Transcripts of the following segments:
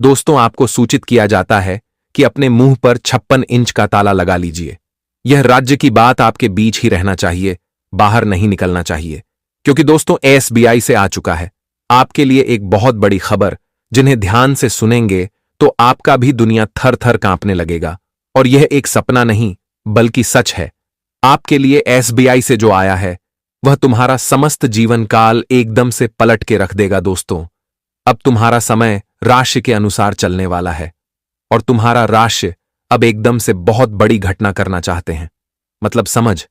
दोस्तों, आपको सूचित किया जाता है कि अपने मुंह पर 56 इंच का ताला लगा लीजिए। यह राज्य की बात आपके बीच ही रहना चाहिए, बाहर नहीं निकलना चाहिए, क्योंकि दोस्तों एसबीआई से आ चुका है आपके लिए एक बहुत बड़ी खबर, जिन्हें ध्यान से सुनेंगे तो आपका भी दुनिया थर थर कांपने लगेगा। और यह एक सपना नहीं बल्कि सच है। आपके लिए एसबीआई से जो आया है वह तुम्हारा समस्त जीवन काल एकदम से पलट के रख देगा। दोस्तों, अब तुम्हारा समय राशि के अनुसार चलने वाला है और तुम्हारा राशि अब एकदम से बहुत बड़ी घटना करना चाहते हैं। मतलब समझ,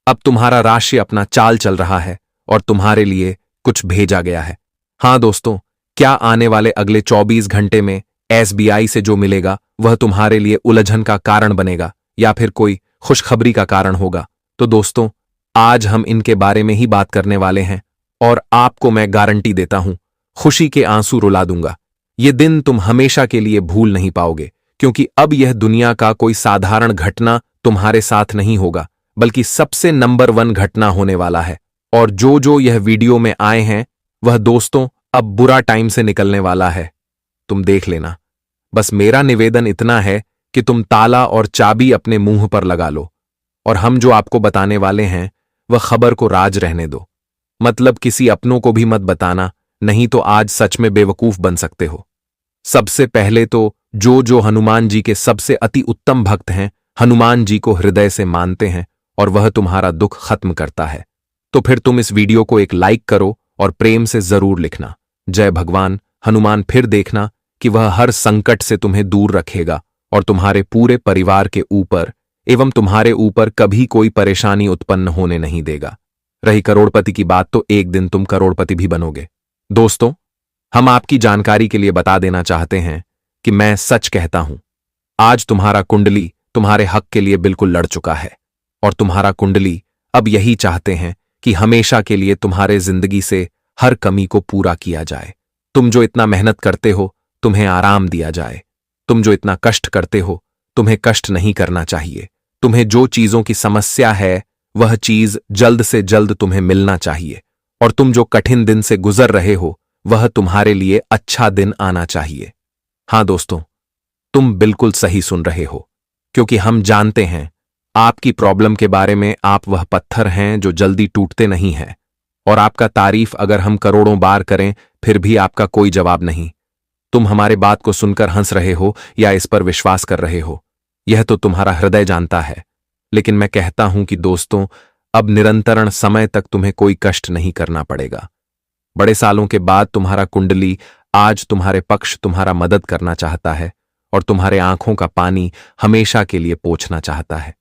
अब तुम्हारा राशि अपना चाल चल रहा है और तुम्हारे लिए कुछ भेजा गया है। हां दोस्तों, क्या आने वाले अगले 24 घंटे में एसबीआई से जो मिलेगा वह तुम्हारे लिए उलझन का कारण बनेगा या फिर कोई खुशखबरी का कारण होगा? तो दोस्तों, आज हम इनके बारे में ही बात करने वाले हैं और आपको मैं गारंटी देता हूं, खुशी के आंसू रुला दूंगा। ये दिन तुम हमेशा के लिए भूल नहीं पाओगे, क्योंकि अब यह दुनिया का कोई साधारण घटना तुम्हारे साथ नहीं होगा, बल्कि सबसे नंबर 1 घटना होने वाला है। और जो यह वीडियो में आए हैं वह दोस्तों अब बुरा टाइम से निकलने वाला है। तुम देख लेना। बस मेरा निवेदन इतना है कि तुम ताला और चाबी अपने मुंह पर लगा लो और हम जो आपको बताने वाले हैं वह खबर को राज रहने दो। मतलब किसी अपनों को भी मत बताना, नहीं तो आज सच में बेवकूफ बन सकते हो। सबसे पहले तो जो हनुमान जी के सबसे अति उत्तम भक्त हैं, हनुमान जी को हृदय से मानते हैं और वह तुम्हारा दुख खत्म करता है, तो फिर तुम इस वीडियो को एक लाइक करो और प्रेम से जरूर लिखना, जय भगवान हनुमान। फिर देखना कि वह हर संकट से तुम्हें दूर रखेगा और तुम्हारे पूरे परिवार के ऊपर एवं तुम्हारे ऊपर कभी कोई परेशानी उत्पन्न होने नहीं देगा। रही करोड़पति की बात, तो एक दिन तुम करोड़पति भी बनोगे। दोस्तों, हम आपकी जानकारी के लिए बता देना चाहते हैं कि मैं सच कहता हूं, आज तुम्हारा कुंडली तुम्हारे हक के लिए बिल्कुल लड़ चुका है और तुम्हारा कुंडली अब यही चाहते हैं कि हमेशा के लिए तुम्हारे जिंदगी से हर कमी को पूरा किया जाए। तुम जो इतना मेहनत करते हो तुम्हें आराम दिया जाए। तुम जो इतना कष्ट करते हो तुम्हें कष्ट नहीं करना चाहिए। तुम्हें जो चीजों की समस्या है वह चीज जल्द से जल्द तुम्हें मिलना चाहिए और तुम जो कठिन दिन से गुजर रहे हो वह तुम्हारे लिए अच्छा दिन आना चाहिए। हां दोस्तों, तुम बिल्कुल सही सुन रहे हो, क्योंकि हम जानते हैं आपकी प्रॉब्लम के बारे में। आप वह पत्थर हैं जो जल्दी टूटते नहीं हैं और आपका तारीफ अगर हम करोड़ों बार करें फिर भी आपका कोई जवाब नहीं। तुम हमारे बात को सुनकर हंस रहे हो या इस पर विश्वास कर रहे हो, यह तो तुम्हारा हृदय जानता है। लेकिन मैं कहता हूं कि दोस्तों, अब निरंतरण समय तक तुम्हें कोई कष्ट नहीं करना पड़ेगा। बड़े सालों के बाद तुम्हारा कुंडली आज तुम्हारे पक्ष तुम्हारा मदद करना चाहता है और तुम्हारे आंखों का पानी हमेशा के लिए पोंछना चाहता है।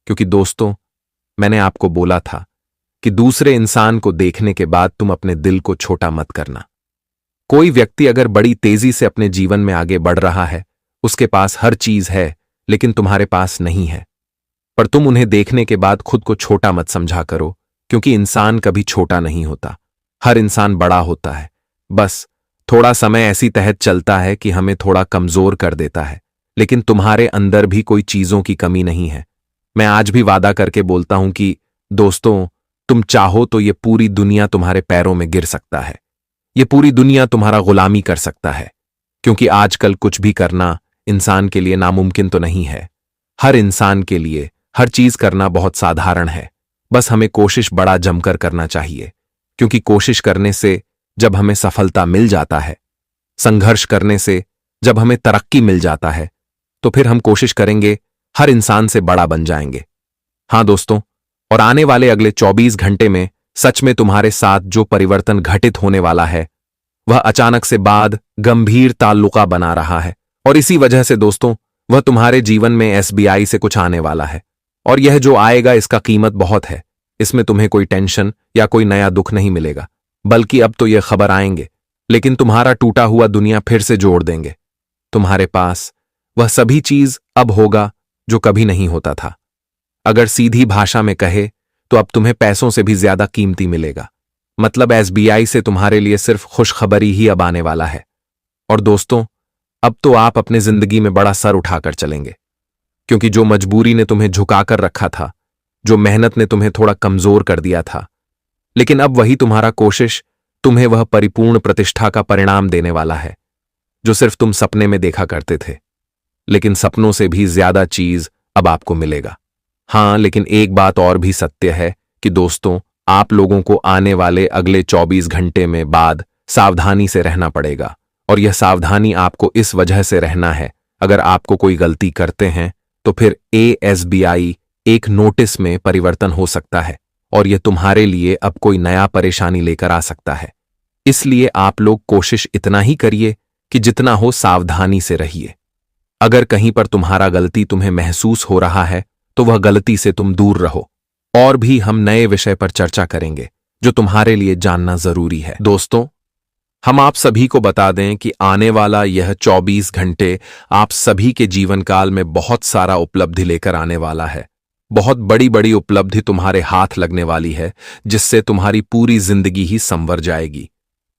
क्योंकि दोस्तों, मैंने आपको बोला था कि दूसरे इंसान को देखने के बाद तुम अपने दिल को छोटा मत करना। कोई व्यक्ति अगर बड़ी तेजी से अपने जीवन में आगे बढ़ रहा है, उसके पास हर चीज है लेकिन तुम्हारे पास नहीं है, पर तुम उन्हें देखने के बाद खुद को छोटा मत समझा करो, क्योंकि इंसान कभी छोटा नहीं होता। हर इंसान बड़ा होता है, बस थोड़ा समय ऐसी तहत चलता है कि हमें थोड़ा कमजोर कर देता है। लेकिन तुम्हारे अंदर भी कोई चीजों की कमी नहीं है। मैं आज भी वादा करके बोलता हूं कि दोस्तों, तुम चाहो तो ये पूरी दुनिया तुम्हारे पैरों में गिर सकता है, ये पूरी दुनिया तुम्हारा गुलामी कर सकता है, क्योंकि आजकल कुछ भी करना इंसान के लिए नामुमकिन तो नहीं है। हर इंसान के लिए हर चीज करना बहुत साधारण है। बस हमें कोशिश बड़ा जमकर करना चाहिए, क्योंकि कोशिश करने से जब हमें सफलता मिल जाता है, संघर्ष करने से जब हमें तरक्की मिल जाता है, तो फिर हम कोशिश करेंगे हर इंसान से बड़ा बन जाएंगे। हां दोस्तों, और आने वाले अगले 24 घंटे में सच में तुम्हारे साथ जो परिवर्तन घटित होने वाला है वह अचानक से बाद गंभीर ताल्लुका बना रहा है। और इसी वजह से दोस्तों, वह तुम्हारे जीवन में एसबीआई से कुछ आने वाला है और यह जो आएगा इसका कीमत बहुत है। इसमें तुम्हें कोई टेंशन या कोई नया दुख नहीं मिलेगा, बल्कि अब तो यह खबर आएंगे लेकिन तुम्हारा टूटा हुआ दुनिया फिर से जोड़ देंगे। तुम्हारे पास वह सभी चीज अब होगा जो कभी नहीं होता था। अगर सीधी भाषा में कहे तो अब तुम्हें पैसों से भी ज्यादा कीमती मिलेगा। मतलब एसबीआई से तुम्हारे लिए सिर्फ खुशखबरी ही अब आने वाला है। और दोस्तों, अब तो आप अपने जिंदगी में बड़ा सर उठाकर चलेंगे, क्योंकि जो मजबूरी ने तुम्हें झुकाकर रखा था, जो मेहनत ने तुम्हें थोड़ा कमजोर कर दिया था, लेकिन अब वही तुम्हारा कोशिश तुम्हें वह परिपूर्ण प्रतिष्ठा का परिणाम देने वाला है। जो सिर्फ तुम सपने में देखा करते थे। लेकिन सपनों से भी ज्यादा चीज अब आपको मिलेगा। हाँ, लेकिन एक बात और भी सत्य है कि दोस्तों, आप लोगों को आने वाले अगले 24 घंटे में बाद सावधानी से रहना पड़ेगा। और यह सावधानी आपको इस वजह से रहना है, अगर आपको कोई गलती करते हैं तो फिर ASBI एक नोटिस में परिवर्तन हो सकता है और यह तुम्हारे लिए अब कोई नया परेशानी लेकर आ सकता है। इसलिए आप लोग कोशिश इतना ही करिए कि जितना हो सावधानी से रहिए। अगर कहीं पर तुम्हारा गलती तुम्हें महसूस हो रहा है तो वह गलती से तुम दूर रहो। और भी हम नए विषय पर चर्चा करेंगे जो तुम्हारे लिए जानना जरूरी है। दोस्तों, हम आप सभी को बता दें कि आने वाला यह 24 घंटे आप सभी के जीवन काल में बहुत सारा उपलब्धि लेकर आने वाला है। बहुत बड़ी बड़ी उपलब्धि तुम्हारे हाथ लगने वाली है, जिससे तुम्हारी पूरी जिंदगी ही संवर जाएगी।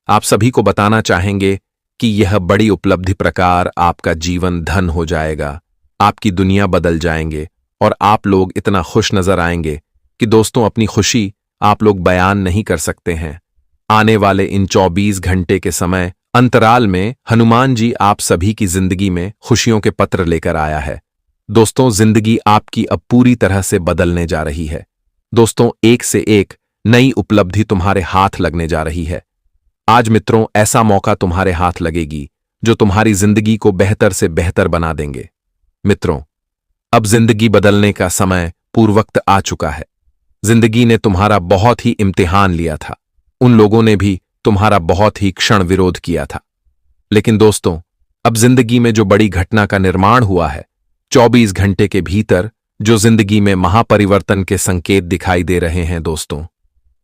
आप सभी को बताना चाहेंगे कि यह बड़ी उपलब्धि प्रकार आपका जीवन धन हो जाएगा, आपकी दुनिया बदल जाएंगे और आप लोग इतना खुश नजर आएंगे कि दोस्तों, अपनी खुशी आप लोग बयान नहीं कर सकते हैं। आने वाले इन 24 घंटे के समय अंतराल में हनुमान जी आप सभी की जिंदगी में खुशियों के पत्र लेकर आया है। दोस्तों, जिंदगी आपकी अब पूरी तरह से बदलने जा रही है। दोस्तों, एक से एक नई उपलब्धि तुम्हारे हाथ लगने जा रही है। आज मित्रों, ऐसा मौका तुम्हारे हाथ लगेगी जो तुम्हारी जिंदगी को बेहतर से बेहतर बना देंगे। मित्रों, अब जिंदगी बदलने का समय पूर्ववक्त आ चुका है। जिंदगी ने तुम्हारा बहुत ही इम्तिहान लिया था। उन लोगों ने भी तुम्हारा बहुत ही क्षण विरोध किया था। लेकिन दोस्तों, अब जिंदगी में जो बड़ी घटना का निर्माण हुआ है, 24 घंटे के भीतर जो जिंदगी में महापरिवर्तन के संकेत दिखाई दे रहे हैं दोस्तों,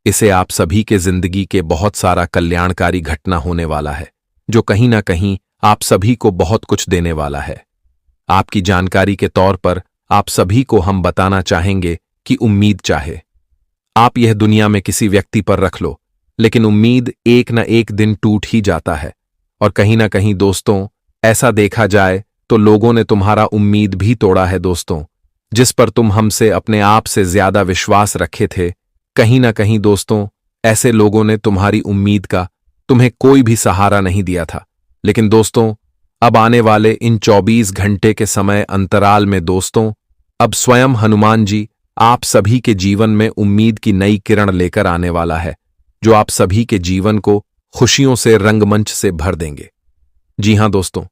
इसे आप सभी के जिंदगी के बहुत सारा कल्याणकारी घटना होने वाला है, जो कहीं ना कहीं आप सभी को बहुत कुछ देने वाला है। आपकी जानकारी के तौर पर आप सभी को हम बताना चाहेंगे कि उम्मीद चाहे आप यह दुनिया में किसी व्यक्ति पर रख लो, लेकिन उम्मीद एक न एक दिन टूट ही जाता है। और कहीं ना कहीं दोस्तों, ऐसा देखा जाए तो लोगों ने तुम्हारा उम्मीद भी तोड़ा है दोस्तों। जिस पर तुम हमसे अपने आप से ज्यादा विश्वास रखे थे, कहीं ना कहीं दोस्तों, ऐसे लोगों ने तुम्हारी उम्मीद का तुम्हें कोई भी सहारा नहीं दिया था। लेकिन दोस्तों, अब आने वाले इन 24 घंटे के समय अंतराल में दोस्तों, अब स्वयं हनुमान जी आप सभी के जीवन में उम्मीद की नई किरण लेकर आने वाला है, जो आप सभी के जीवन को खुशियों से रंगमंच से भर देंगे। जी हां दोस्तों,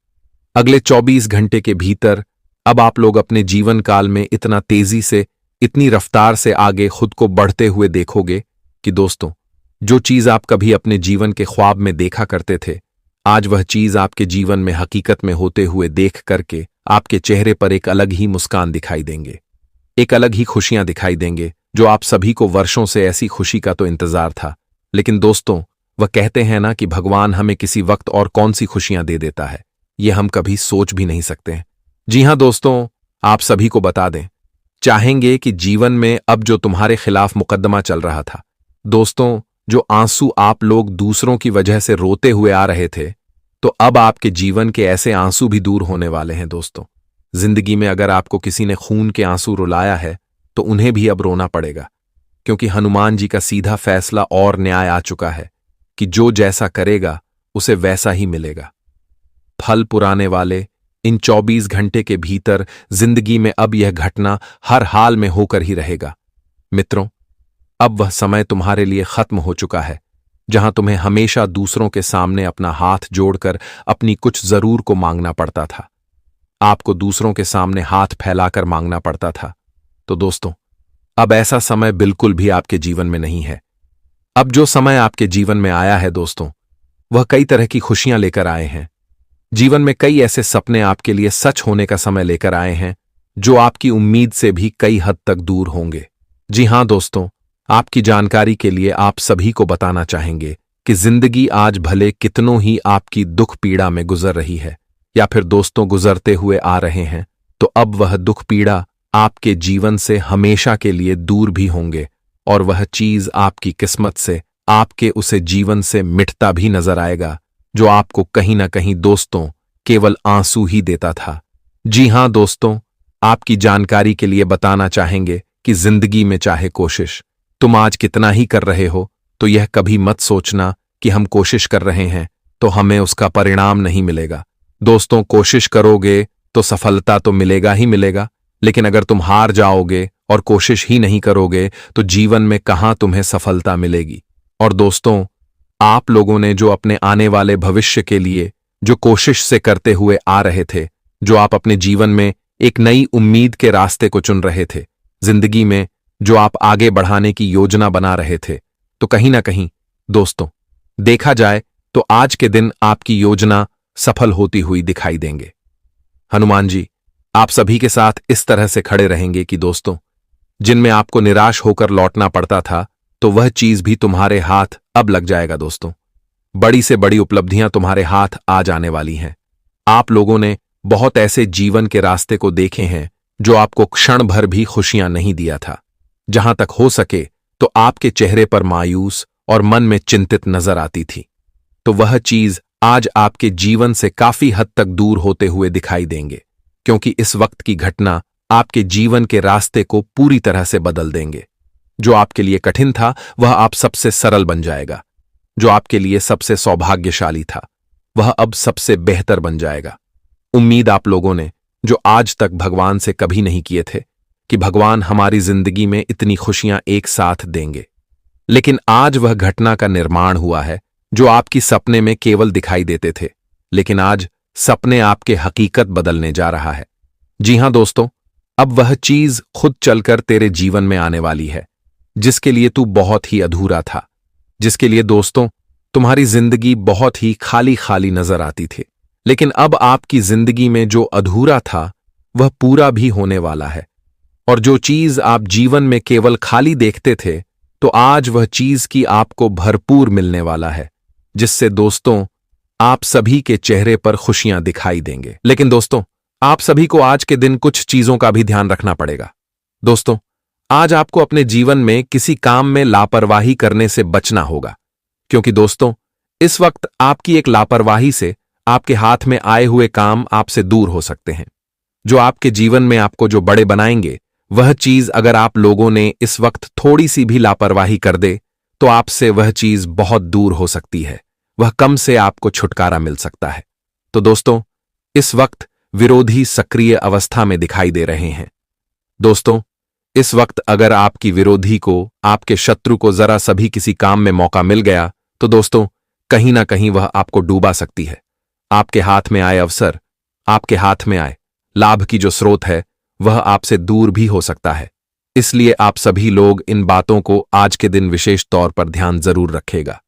अगले 24 घंटे के भीतर अब आप लोग अपने जीवन काल में इतना तेजी से, इतनी रफ्तार से आगे खुद को बढ़ते हुए देखोगे कि दोस्तों, जो चीज आप कभी अपने जीवन के ख्वाब में देखा करते थे, आज वह चीज आपके जीवन में हकीकत में होते हुए देख करके आपके चेहरे पर एक अलग ही मुस्कान दिखाई देंगे, एक अलग ही खुशियां दिखाई देंगे, जो आप सभी को वर्षों से ऐसी खुशी का तो इंतजार था। लेकिन दोस्तों, वह कहते हैं ना कि भगवान हमें किसी वक्त और कौन सी खुशियां दे देता है, यह हम कभी सोच भी नहीं सकते हैं। जी हां दोस्तों, आप सभी को बता दें चाहेंगे कि जीवन में अब जो तुम्हारे खिलाफ मुकदमा चल रहा था दोस्तों, जो आंसू आप लोग दूसरों की वजह से रोते हुए आ रहे थे, तो अब आपके जीवन के ऐसे आंसू भी दूर होने वाले हैं दोस्तों। जिंदगी में अगर आपको किसी ने खून के आंसू रुलाया है तो उन्हें भी अब रोना पड़ेगा, क्योंकि हनुमान जी का सीधा फैसला और न्याय आ चुका है कि जो जैसा करेगा उसे वैसा ही मिलेगा। फल पुराने वाले इन 24 घंटे के भीतर जिंदगी में अब यह घटना हर हाल में होकर ही रहेगा। मित्रों, अब वह समय तुम्हारे लिए खत्म हो चुका है जहां तुम्हें हमेशा दूसरों के सामने अपना हाथ जोड़कर अपनी कुछ जरूर को मांगना पड़ता था। आपको दूसरों के सामने हाथ फैलाकर मांगना पड़ता था। तो दोस्तों, अब ऐसा समय बिल्कुल भी आपके जीवन में नहीं है। अब जो समय आपके जीवन में आया है दोस्तों, वह कई तरह की खुशियां लेकर आए हैं। जीवन में कई ऐसे सपने आपके लिए सच होने का समय लेकर आए हैं, जो आपकी उम्मीद से भी कई हद तक दूर होंगे। जी हां दोस्तों, आपकी जानकारी के लिए आप सभी को बताना चाहेंगे कि जिंदगी आज भले कितनों ही आपकी दुख पीड़ा में गुजर रही है, या फिर दोस्तों गुजरते हुए आ रहे हैं, तो अब वह दुख पीड़ा आपके जीवन से हमेशा के लिए दूर भी होंगे और वह चीज आपकी किस्मत से, आपके उसे जीवन से मिटता भी नजर आएगा, जो आपको कहीं ना कहीं दोस्तों केवल आंसू ही देता था। जी हां दोस्तों, आपकी जानकारी के लिए बताना चाहेंगे कि जिंदगी में चाहे कोशिश तुम आज कितना ही कर रहे हो, तो यह कभी मत सोचना कि हम कोशिश कर रहे हैं तो हमें उसका परिणाम नहीं मिलेगा। दोस्तों, कोशिश करोगे तो सफलता तो मिलेगा ही मिलेगा, लेकिन अगर तुम हार जाओगे और कोशिश ही नहीं करोगे तो जीवन में कहां तुम्हें सफलता मिलेगी। और दोस्तों, आप लोगों ने जो अपने आने वाले भविष्य के लिए जो कोशिश से करते हुए आ रहे थे, जो आप अपने जीवन में एक नई उम्मीद के रास्ते को चुन रहे थे, जिंदगी में जो आप आगे बढ़ाने की योजना बना रहे थे, तो कहीं ना कहीं दोस्तों, देखा जाए तो आज के दिन आपकी योजना सफल होती हुई दिखाई देंगे। हनुमान जी आप सभी के साथ इस तरह से खड़े रहेंगे कि दोस्तों, जिनमें आपको निराश होकर लौटना पड़ता था, तो वह चीज भी तुम्हारे हाथ अब लग जाएगा। दोस्तों, बड़ी से बड़ी उपलब्धियां तुम्हारे हाथ आ जाने वाली हैं। आप लोगों ने बहुत ऐसे जीवन के रास्ते को देखे हैं जो आपको क्षण भर भी खुशियां नहीं दिया था। जहां तक हो सके तो आपके चेहरे पर मायूस और मन में चिंतित नजर आती थी, तो वह चीज आज आपके जीवन से काफी हद तक दूर होते हुए दिखाई देंगे, क्योंकि इस वक्त की घटना आपके जीवन के रास्ते को पूरी तरह से बदल देंगे। जो आपके लिए कठिन था वह आप सबसे सरल बन जाएगा। जो आपके लिए सबसे सौभाग्यशाली था वह अब सबसे बेहतर बन जाएगा। उम्मीद आप लोगों ने जो आज तक भगवान से कभी नहीं किए थे कि भगवान हमारी जिंदगी में इतनी खुशियां एक साथ देंगे, लेकिन आज वह घटना का निर्माण हुआ है जो आपकी सपने में केवल दिखाई देते थे, लेकिन आज सपने आपके हकीकत बदलने जा रहा है। जी हां दोस्तों, अब वह चीज खुद चलकर तेरे जीवन में आने वाली है जिसके लिए तू बहुत ही अधूरा था, जिसके लिए दोस्तों तुम्हारी जिंदगी बहुत ही खाली खाली नजर आती थी। लेकिन अब आपकी जिंदगी में जो अधूरा था वह पूरा भी होने वाला है, और जो चीज आप जीवन में केवल खाली देखते थे, तो आज वह चीज की आपको भरपूर मिलने वाला है, जिससे दोस्तों आप सभी के चेहरे पर खुशियां दिखाई देंगे। लेकिन दोस्तों, आप सभी को आज के दिन कुछ चीजों का भी ध्यान रखना पड़ेगा। दोस्तों, आज आपको अपने जीवन में किसी काम में लापरवाही करने से बचना होगा, क्योंकि दोस्तों इस वक्त आपकी एक लापरवाही से आपके हाथ में आए हुए काम आपसे दूर हो सकते हैं। जो आपके जीवन में आपको जो बड़े बनाएंगे, वह चीज अगर आप लोगों ने इस वक्त थोड़ी सी भी लापरवाही कर दे तो आपसे वह चीज बहुत दूर हो सकती है, वह कम से आपको छुटकारा मिल सकता है। तो दोस्तों, इस वक्त विरोधी सक्रिय अवस्था में दिखाई दे रहे हैं। दोस्तों, इस वक्त अगर आपकी विरोधी को, आपके शत्रु को जरा सभी किसी काम में मौका मिल गया, तो दोस्तों कहीं ना कहीं वह आपको डूबा सकती है। आपके हाथ में आए अवसर, आपके हाथ में आए लाभ की जो स्रोत है, वह आपसे दूर भी हो सकता है। इसलिए आप सभी लोग इन बातों को आज के दिन विशेष तौर पर ध्यान जरूर रखेगा।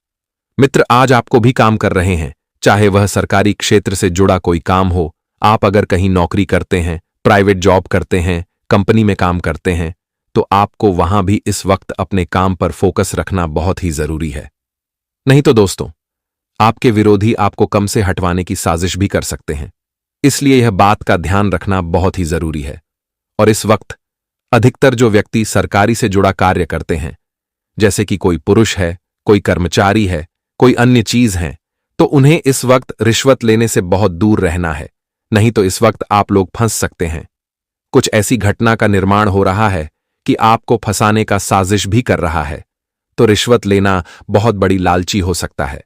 मित्र, आज आपको भी काम कर रहे हैं, चाहे वह सरकारी क्षेत्र से जुड़ा कोई काम हो, आप अगर कहीं नौकरी करते हैं, प्राइवेट जॉब करते हैं, कंपनी में काम करते हैं, तो आपको वहां भी इस वक्त अपने काम पर फोकस रखना बहुत ही जरूरी है। नहीं तो दोस्तों, आपके विरोधी आपको कम से हटवाने की साजिश भी कर सकते हैं। इसलिए यह बात का ध्यान रखना बहुत ही जरूरी है। और इस वक्त अधिकतर जो व्यक्ति सरकारी से जुड़ा कार्य करते हैं, जैसे कि कोई पुरुष है, कोई कर्मचारी है, कोई अन्य चीज है, तो उन्हें इस वक्त रिश्वत लेने से बहुत दूर रहना है, नहीं तो इस वक्त आप लोग फंस सकते हैं। कुछ ऐसी घटना का निर्माण हो रहा है कि आपको फंसाने का साजिश भी कर रहा है, तो रिश्वत लेना बहुत बड़ी लालची हो सकता है।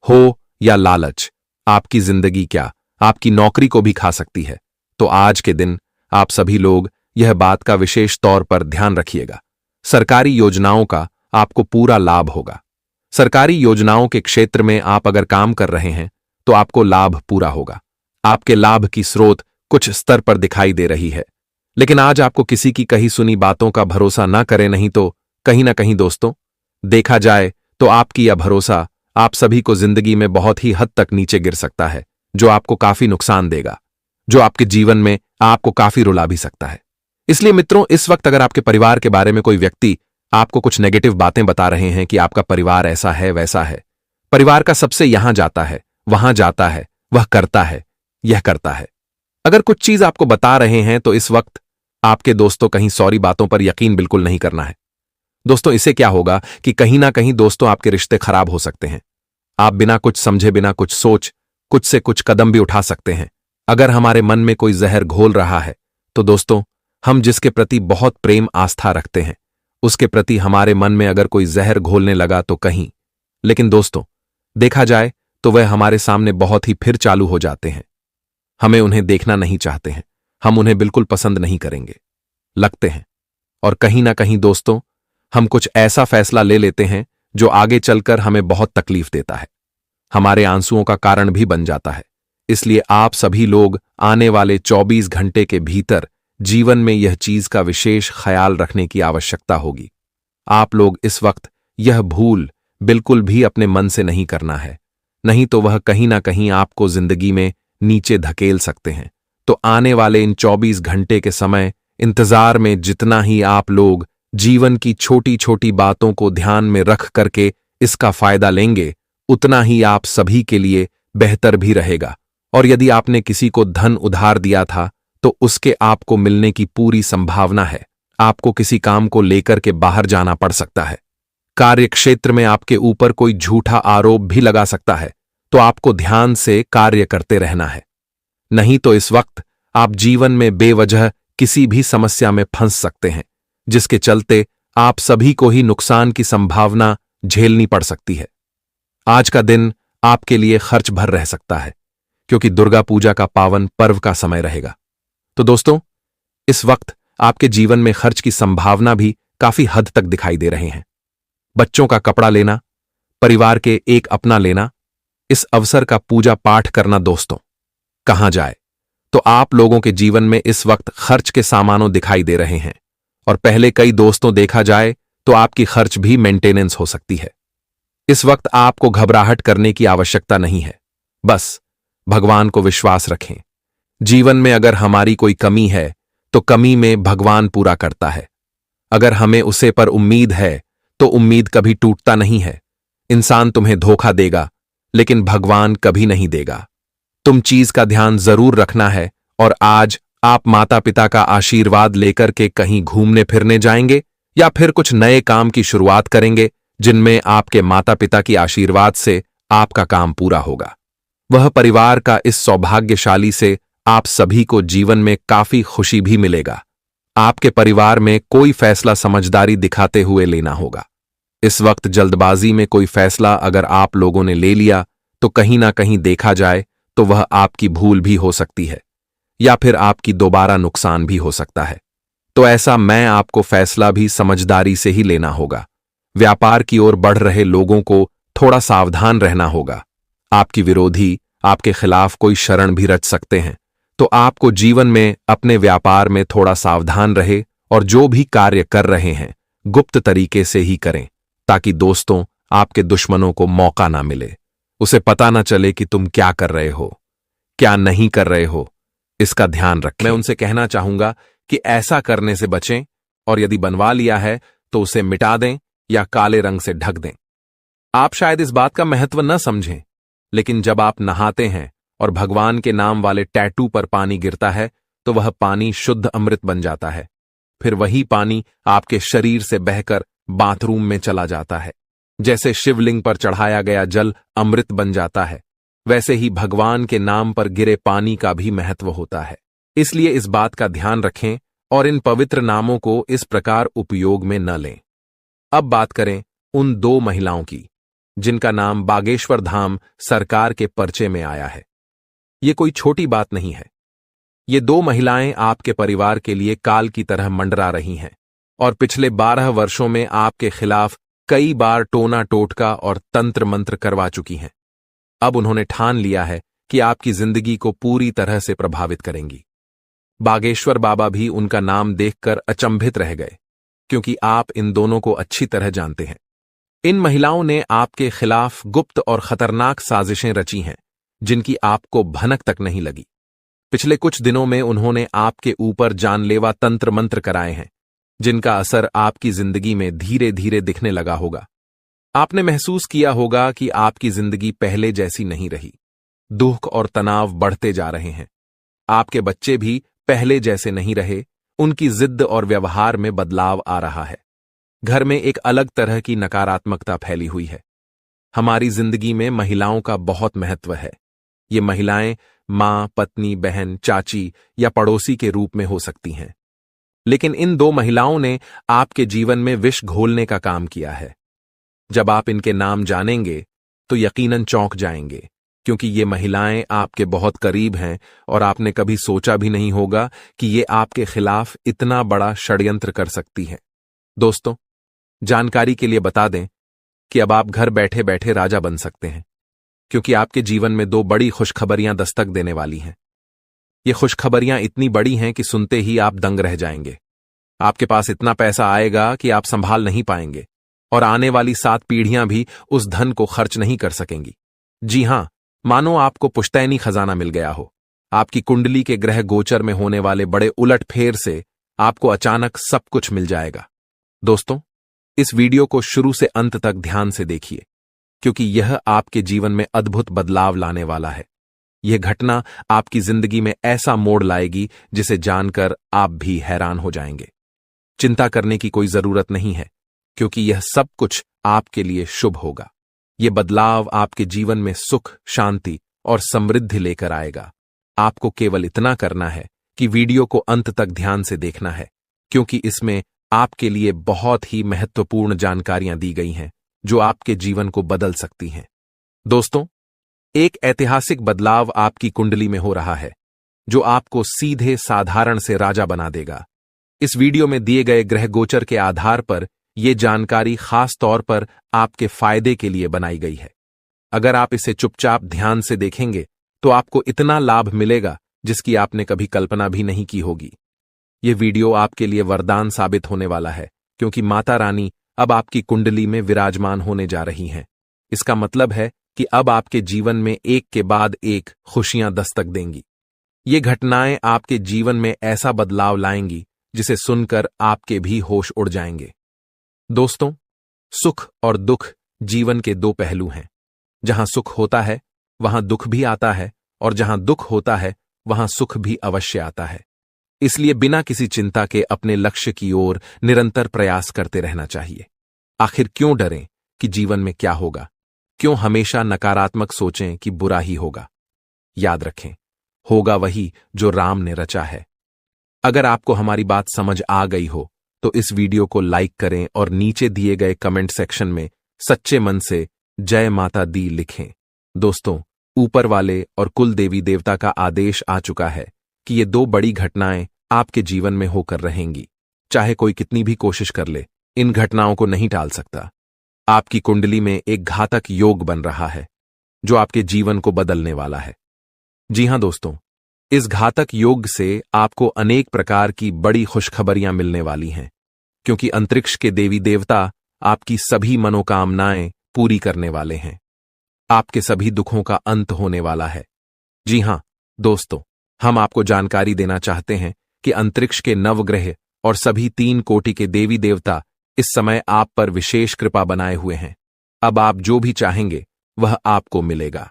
हो या लालच, आपकी जिंदगी क्या, आपकी नौकरी को भी खा सकती है। तो आज के दिन आप सभी लोग यह बात का विशेष तौर पर ध्यान रखिएगा। सरकारी योजनाओं का आपको पूरा लाभ होगा। सरकारी योजनाओं के क्षेत्र में आप अगर काम कर रहे हैं तो आपको लाभ पूरा होगा। आपके लाभ की स्रोत कुछ स्तर पर दिखाई दे रही है, लेकिन आज आपको किसी की कही सुनी बातों का भरोसा ना करें, नहीं तो कहीं ना कहीं दोस्तों देखा जाए तो आपकी यह भरोसा आप सभी को जिंदगी में बहुत ही हद तक नीचे गिर सकता है, जो आपको काफी नुकसान देगा, जो आपके जीवन में आपको काफी रुला भी सकता है। इसलिए मित्रों, इस वक्त अगर आपके परिवार के बारे में कोई व्यक्ति आपको कुछ नेगेटिव बातें बता रहे हैं कि आपका परिवार ऐसा है वैसा है, परिवार का सबसे यहां जाता है, वहां जाता है, वह करता है, यह करता है, अगर कुछ चीज आपको बता रहे हैं तो इस वक्त आपके दोस्तों कहीं सॉरी बातों पर यकीन बिल्कुल नहीं करना है। दोस्तों, इससे क्या होगा कि कहीं ना कहीं दोस्तों आपके रिश्ते खराब हो सकते हैं। आप बिना कुछ समझे, बिना कुछ सोच, कुछ से कुछ कदम भी उठा सकते हैं। अगर हमारे मन में कोई जहर घोल रहा है तो दोस्तों, हम जिसके प्रति बहुत प्रेम आस्था रखते हैं, उसके प्रति हमारे मन में अगर कोई जहर घोलने लगा तो कहीं, लेकिन दोस्तों देखा जाए तो वह हमारे सामने बहुत ही फिर चालू हो जाते हैं। हमें उन्हें देखना नहीं चाहते हैं, हम उन्हें बिल्कुल पसंद नहीं करेंगे लगते हैं। और कहीं ना कहीं दोस्तों, हम कुछ ऐसा फैसला ले लेते हैं जो आगे चलकर हमें बहुत तकलीफ देता है, हमारे आंसुओं का कारण भी बन जाता है। इसलिए आप सभी लोग आने वाले 24 घंटे के भीतर जीवन में यह चीज का विशेष ख्याल रखने की आवश्यकता होगी। आप लोग इस वक्त यह भूल बिल्कुल भी अपने मन से नहीं करना है, नहीं तो वह कहीं ना कहीं आपको जिंदगी में नीचे धकेल सकते हैं। तो आने वाले इन 24 घंटे के समय इंतजार में जितना ही आप लोग जीवन की छोटी छोटी बातों को ध्यान में रख करके इसका फायदा लेंगे, उतना ही आप सभी के लिए बेहतर भी रहेगा। और यदि आपने किसी को धन उधार दिया था तो उसके आपको मिलने की पूरी संभावना है। आपको किसी काम को लेकर के बाहर जाना पड़ सकता है, कार्य क्षेत्र में आपके ऊपर कोई झूठा आरोप भी लगा सकता है, तो आपको ध्यान से कार्य करते रहना है, नहीं तो इस वक्त आप जीवन में बेवजह किसी भी समस्या में फंस सकते हैं, जिसके चलते आप सभी को ही नुकसान की संभावना झेलनी पड़ सकती है। आज का दिन आपके लिए खर्च भर रह सकता है, क्योंकि दुर्गा पूजा का पावन पर्व का समय रहेगा। तो दोस्तों, इस वक्त आपके जीवन में खर्च की संभावना भी काफी हद तक दिखाई दे रहे हैं। बच्चों का कपड़ा लेना, परिवार के एक अपना लेना, इस अवसर का पूजा पाठ करना, दोस्तों कहां जाए तो आप लोगों के जीवन में इस वक्त खर्च के सामानों दिखाई दे रहे हैं। और पहले कई दोस्तों देखा जाए तो आपकी खर्च भी मेंटेनेंस हो सकती है। इस वक्त आपको घबराहट करने की आवश्यकता नहीं है, बस भगवान को विश्वास रखें। जीवन में अगर हमारी कोई कमी है तो कमी में भगवान पूरा करता है। अगर हमें उसे पर उम्मीद है तो उम्मीद कभी टूटता नहीं है। इंसान तुम्हें धोखा देगा लेकिन भगवान कभी नहीं देगा। तुम चीज का ध्यान जरूर रखना है। और आज आप माता पिता का आशीर्वाद लेकर के कहीं घूमने फिरने जाएंगे या फिर कुछ नए काम की शुरुआत करेंगे जिनमें आपके माता पिता की आशीर्वाद से आपका काम पूरा होगा। वह परिवार का इस सौभाग्यशाली से आप सभी को जीवन में काफी खुशी भी मिलेगा। आपके परिवार में कोई फैसला समझदारी दिखाते हुए लेना होगा। इस वक्त जल्दबाजी में कोई फैसला अगर आप लोगों ने ले लिया तो कहीं ना कहीं देखा जाए तो वह आपकी भूल भी हो सकती है या फिर आपकी दोबारा नुकसान भी हो सकता है। तो ऐसा मैं आपको फैसला भी समझदारी से ही लेना होगा। व्यापार की ओर बढ़ रहे लोगों को थोड़ा सावधान रहना होगा। आपकी विरोधी आपके खिलाफ कोई शरण भी रच सकते हैं, तो आपको जीवन में अपने व्यापार में थोड़ा सावधान रहे और जो भी कार्य कर रहे हैं गुप्त तरीके से ही करें, ताकि दोस्तों आपके दुश्मनों को मौका ना मिले, उसे पता ना चले कि तुम क्या कर रहे हो, क्या नहीं कर रहे हो। इसका ध्यान रखें। मैं उनसे कहना चाहूंगा कि ऐसा करने से बचें और यदि बनवा लिया है तो उसे मिटा दें या काले रंग से ढक दें। आप शायद इस बात का महत्व न समझें, लेकिन जब आप नहाते हैं और भगवान के नाम वाले टैटू पर पानी गिरता है तो वह पानी शुद्ध अमृत बन जाता है। फिर वही पानी आपके शरीर से बहकर बाथरूम में चला जाता है। जैसे शिवलिंग पर चढ़ाया गया जल अमृत बन जाता है, वैसे ही भगवान के नाम पर गिरे पानी का भी महत्व होता है। इसलिए इस बात का ध्यान रखें और इन पवित्र नामों को इस प्रकार उपयोग में न लें। अब बात करें उन दो महिलाओं की जिनका नाम बागेश्वर धाम सरकार के पर्चे में आया है। ये कोई छोटी बात नहीं है। ये दो महिलाएं आपके परिवार के लिए काल की तरह मंडरा रही हैं और पिछले 12 वर्षों में आपके खिलाफ कई बार टोना टोटका और तंत्र मंत्र करवा चुकी हैं। अब उन्होंने ठान लिया है कि आपकी जिंदगी को पूरी तरह से प्रभावित करेंगी। बागेश्वर बाबा भी उनका नाम देखकर अचंभित रह गए, क्योंकि आप इन दोनों को अच्छी तरह जानते हैं। इन महिलाओं ने आपके खिलाफ गुप्त और खतरनाक साजिशें रची हैं, जिनकी आपको भनक तक नहीं लगी। पिछले कुछ दिनों में उन्होंने आपके ऊपर जानलेवा तंत्र मंत्र कराए हैं, जिनका असर आपकी जिंदगी में धीरे धीरे दिखने लगा होगा। आपने महसूस किया होगा कि आपकी जिंदगी पहले जैसी नहीं रही। दुख और तनाव बढ़ते जा रहे हैं। आपके बच्चे भी पहले जैसे नहीं रहे। उनकी जिद और व्यवहार में बदलाव आ रहा है। घर में एक अलग तरह की नकारात्मकता फैली हुई है। हमारी जिंदगी में महिलाओं का बहुत महत्व है। ये महिलाएं मां, पत्नी, बहन, चाची या पड़ोसी के रूप में हो सकती हैं। लेकिन इन दो महिलाओं ने आपके जीवन में विष घोलने का काम किया है। जब आप इनके नाम जानेंगे तो यकीनन चौंक जाएंगे। क्योंकि ये महिलाएं आपके बहुत करीब हैं और आपने कभी सोचा भी नहीं होगा कि ये आपके खिलाफ इतना बड़ा षड्यंत्र कर सकती हैं। दोस्तों, जानकारी के लिए बता दें कि अब आप घर बैठे बैठे राजा बन सकते हैं, क्योंकि आपके जीवन में दो बड़ी खुशखबरियां दस्तक देने वाली हैं। ये खुशखबरियां इतनी बड़ी हैं कि सुनते ही आप दंग रह जाएंगे। आपके पास इतना पैसा आएगा कि आप संभाल नहीं पाएंगे और आने वाली 7 पीढ़ियां भी उस धन को खर्च नहीं कर सकेंगी। जी हां, मानो आपको पुश्तैनी खजाना मिल गया हो। आपकी कुंडली के ग्रह गोचर में होने वाले बड़े उलट फेर से आपको अचानक सब कुछ मिल जाएगा। दोस्तों, इस वीडियो को शुरू से अंत तक ध्यान से देखिए, क्योंकि यह आपके जीवन में अद्भुत बदलाव लाने वाला है। यह घटना आपकी जिंदगी में ऐसा मोड़ लाएगी जिसे जानकर आप भी हैरान हो जाएंगे। चिंता करने की कोई जरूरत नहीं है, क्योंकि यह सब कुछ आपके लिए शुभ होगा। यह बदलाव आपके जीवन में सुख, शांति और समृद्धि लेकर आएगा। आपको केवल इतना करना है कि वीडियो को अंत तक ध्यान से देखना है, क्योंकि इसमें आपके लिए बहुत ही महत्वपूर्ण जानकारियां दी गई हैं जो आपके जीवन को बदल सकती हैं। दोस्तों, एक ऐतिहासिक बदलाव आपकी कुंडली में हो रहा है जो आपको सीधे साधारण से राजा बना देगा। इस वीडियो में दिए गए ग्रह गोचर के आधार पर यह जानकारी खास तौर पर आपके फायदे के लिए बनाई गई है। अगर आप इसे चुपचाप ध्यान से देखेंगे तो आपको इतना लाभ मिलेगा जिसकी आपने कभी कल्पना भी नहीं की होगी। यह वीडियो आपके लिए वरदान साबित होने वाला है, क्योंकि माता रानी अब आपकी कुंडली में विराजमान होने जा रही हैं। इसका मतलब है कि अब आपके जीवन में एक के बाद एक खुशियां दस्तक देंगी। ये घटनाएं आपके जीवन में ऐसा बदलाव लाएंगी जिसे सुनकर आपके भी होश उड़ जाएंगे। दोस्तों, सुख और दुख जीवन के दो पहलू हैं। जहां सुख होता है वहां दुख भी आता है, और जहां दुख होता है वहां सुख भी अवश्य आता है। इसलिए बिना किसी चिंता के अपने लक्ष्य की ओर निरंतर प्रयास करते रहना चाहिए। आखिर क्यों डरें कि जीवन में क्या होगा? क्यों हमेशा नकारात्मक सोचें कि बुरा ही होगा? याद रखें, होगा वही जो राम ने रचा है। अगर आपको हमारी बात समझ आ गई हो तो इस वीडियो को लाइक करें और नीचे दिए गए कमेंट सेक्शन में सच्चे मन से जय माता दी लिखें। दोस्तों, ऊपर वाले और कुल देवी देवता का आदेश आ चुका है कि ये दो बड़ी घटनाएं आपके जीवन में होकर रहेंगी। चाहे कोई कितनी भी कोशिश कर ले, इन घटनाओं को नहीं टाल सकता। आपकी कुंडली में एक घातक योग बन रहा है जो आपके जीवन को बदलने वाला है। जी हां दोस्तों, इस घातक योग से आपको अनेक प्रकार की बड़ी खुशखबरियां मिलने वाली हैं, क्योंकि अंतरिक्ष के देवी देवता आपकी सभी मनोकामनाएं पूरी करने वाले हैं। आपके सभी दुखों का अंत होने वाला है। जी हां दोस्तों, हम आपको जानकारी देना चाहते हैं कि अंतरिक्ष के नवग्रह और सभी 3 कोटि के देवी देवता इस समय आप पर विशेष कृपा बनाए हुए हैं। अब आप जो भी चाहेंगे वह आपको मिलेगा।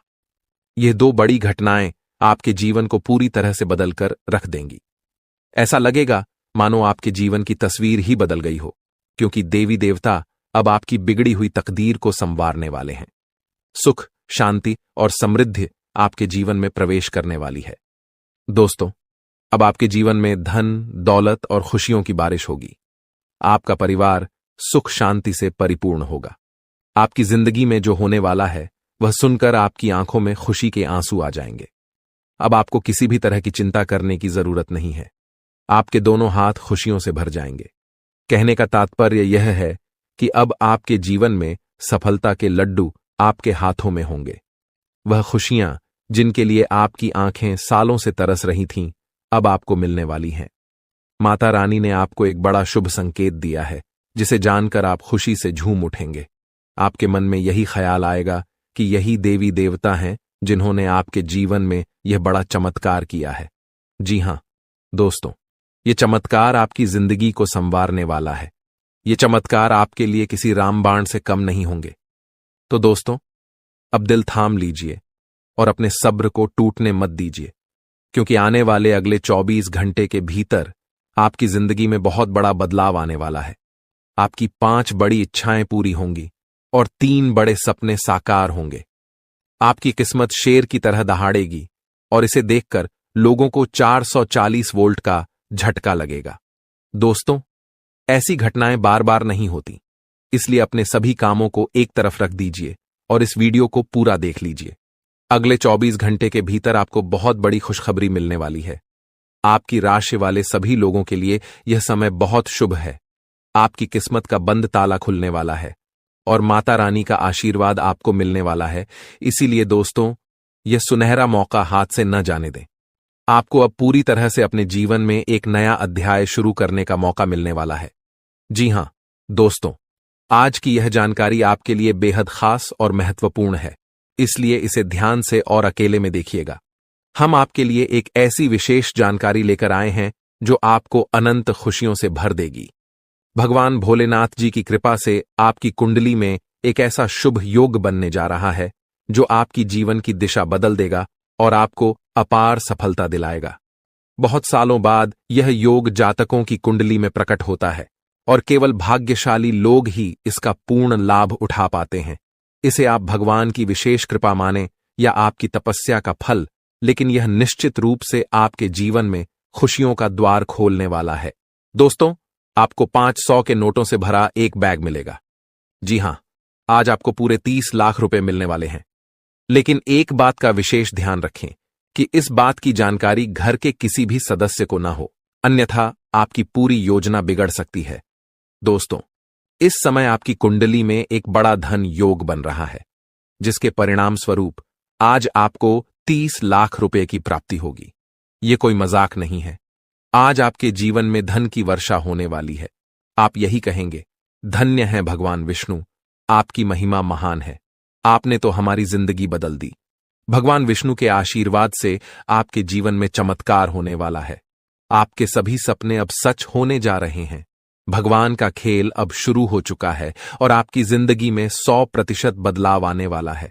ये 2 बड़ी घटनाएं आपके जीवन को पूरी तरह से बदलकर रख देंगी। ऐसा लगेगा मानो आपके जीवन की तस्वीर ही बदल गई हो, क्योंकि देवी देवता अब आपकी बिगड़ी हुई तकदीर को संवारने वाले हैं। सुख, शांति और समृद्धि आपके जीवन में प्रवेश करने वाली है। दोस्तों, अब आपके जीवन में धन, दौलत और खुशियों की बारिश होगी। आपका परिवार सुख शांति से परिपूर्ण होगा। आपकी जिंदगी में जो होने वाला है वह सुनकर आपकी आंखों में खुशी के आंसू आ जाएंगे। अब आपको किसी भी तरह की चिंता करने की जरूरत नहीं है। आपके दोनों हाथ खुशियों से भर जाएंगे। कहने का तात्पर्य यह है कि अब आपके जीवन में सफलता के लड्डू आपके हाथों में होंगे। वह खुशियां जिनके लिए आपकी आंखें सालों से तरस रही थीं, अब आपको मिलने वाली हैं। माता रानी ने आपको एक बड़ा शुभ संकेत दिया है, जिसे जानकर आप खुशी से झूम उठेंगे। आपके मन में यही ख्याल आएगा कि यही देवी देवता हैं जिन्होंने आपके जीवन में यह बड़ा चमत्कार किया है। जी हां दोस्तों, ये चमत्कार आपकी जिंदगी को संवारने वाला है। ये चमत्कार आपके लिए किसी रामबाण से कम नहीं होंगे। तो दोस्तों, अब दिल थाम लीजिए और अपने सब्र को टूटने मत दीजिए, क्योंकि आने वाले अगले 24 घंटे के भीतर आपकी जिंदगी में बहुत बड़ा बदलाव आने वाला है। आपकी 5 बड़ी इच्छाएं पूरी होंगी और 3 बड़े सपने साकार होंगे। आपकी किस्मत शेर की तरह दहाड़ेगी और इसे देखकर लोगों को 440 वोल्ट का झटका लगेगा। दोस्तों, ऐसी घटनाएं बार बार नहीं होती, इसलिए अपने सभी कामों को एक तरफ रख दीजिए और इस वीडियो को पूरा देख लीजिए। अगले 24 घंटे के भीतर आपको बहुत बड़ी खुशखबरी मिलने वाली है। आपकी राशि वाले सभी लोगों के लिए यह समय बहुत शुभ है। आपकी किस्मत का बंद ताला खुलने वाला है और माता रानी का आशीर्वाद आपको मिलने वाला है। इसीलिए दोस्तों, यह सुनहरा मौका हाथ से न जाने दें। आपको अब पूरी तरह से अपने जीवन में एक नया अध्याय शुरू करने का मौका मिलने वाला है। जी हां दोस्तों, आज की यह जानकारी आपके लिए बेहद खास और महत्वपूर्ण है, इसलिए इसे ध्यान से और अकेले में देखिएगा। हम आपके लिए एक ऐसी विशेष जानकारी लेकर आए हैं जो आपको अनंत खुशियों से भर देगी। भगवान भोलेनाथ जी की कृपा से आपकी कुंडली में एक ऐसा शुभ योग बनने जा रहा है जो आपकी जीवन की दिशा बदल देगा और आपको अपार सफलता दिलाएगा। बहुत सालों बाद यह योग जातकों की कुंडली में प्रकट होता है और केवल भाग्यशाली लोग ही इसका पूर्ण लाभ उठा पाते हैं। इसे आप भगवान की विशेष कृपा माने या आपकी तपस्या का फल, लेकिन यह निश्चित रूप से आपके जीवन में खुशियों का द्वार खोलने वाला है। दोस्तों, आपको 500 के नोटों से भरा एक बैग मिलेगा। जी हां, आज आपको पूरे 30 लाख रुपए मिलने वाले हैं। लेकिन एक बात का विशेष ध्यान रखें कि इस बात की जानकारी घर के किसी भी सदस्य को ना हो, अन्यथा आपकी पूरी योजना बिगड़ सकती है। दोस्तों, इस समय आपकी कुंडली में एक बड़ा धन योग बन रहा है, जिसके परिणाम स्वरूप आज आपको 30 लाख रुपए की प्राप्ति होगी। ये कोई मजाक नहीं है। आज आपके जीवन में धन की वर्षा होने वाली है। आप यही कहेंगे, धन्य है भगवान विष्णु, आपकी महिमा महान है। आपने तो हमारी जिंदगी बदल दी। भगवान विष्णु के आशीर्वाद से आपके जीवन में चमत्कार होने वाला है। आपके सभी सपने अब सच होने जा रहे हैं। भगवान का खेल अब शुरू हो चुका है और आपकी जिंदगी में 100% बदलाव आने वाला है।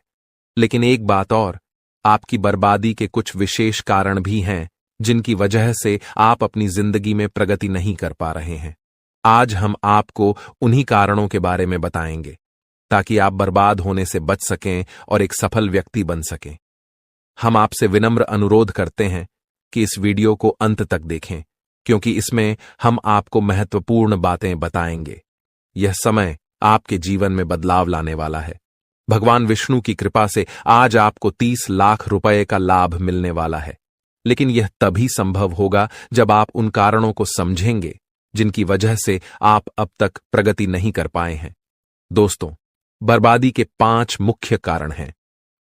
लेकिन एक बात और, आपकी बर्बादी के कुछ विशेष कारण भी हैं जिनकी वजह से आप अपनी जिंदगी में प्रगति नहीं कर पा रहे हैं। आज हम आपको उन्हीं कारणों के बारे में बताएंगे ताकि आप बर्बाद होने से बच सकें और एक सफल व्यक्ति बन सकें। हम आपसे विनम्र अनुरोध करते हैं कि इस वीडियो को अंत तक देखें, क्योंकि इसमें हम आपको महत्वपूर्ण बातें बताएंगे। यह समय आपके जीवन में बदलाव लाने वाला है। भगवान विष्णु की कृपा से आज आपको 30 लाख रुपए का लाभ मिलने वाला है, लेकिन यह तभी संभव होगा जब आप उन कारणों को समझेंगे जिनकी वजह से आप अब तक प्रगति नहीं कर पाए हैं। दोस्तों, बर्बादी के 5 मुख्य कारण हैं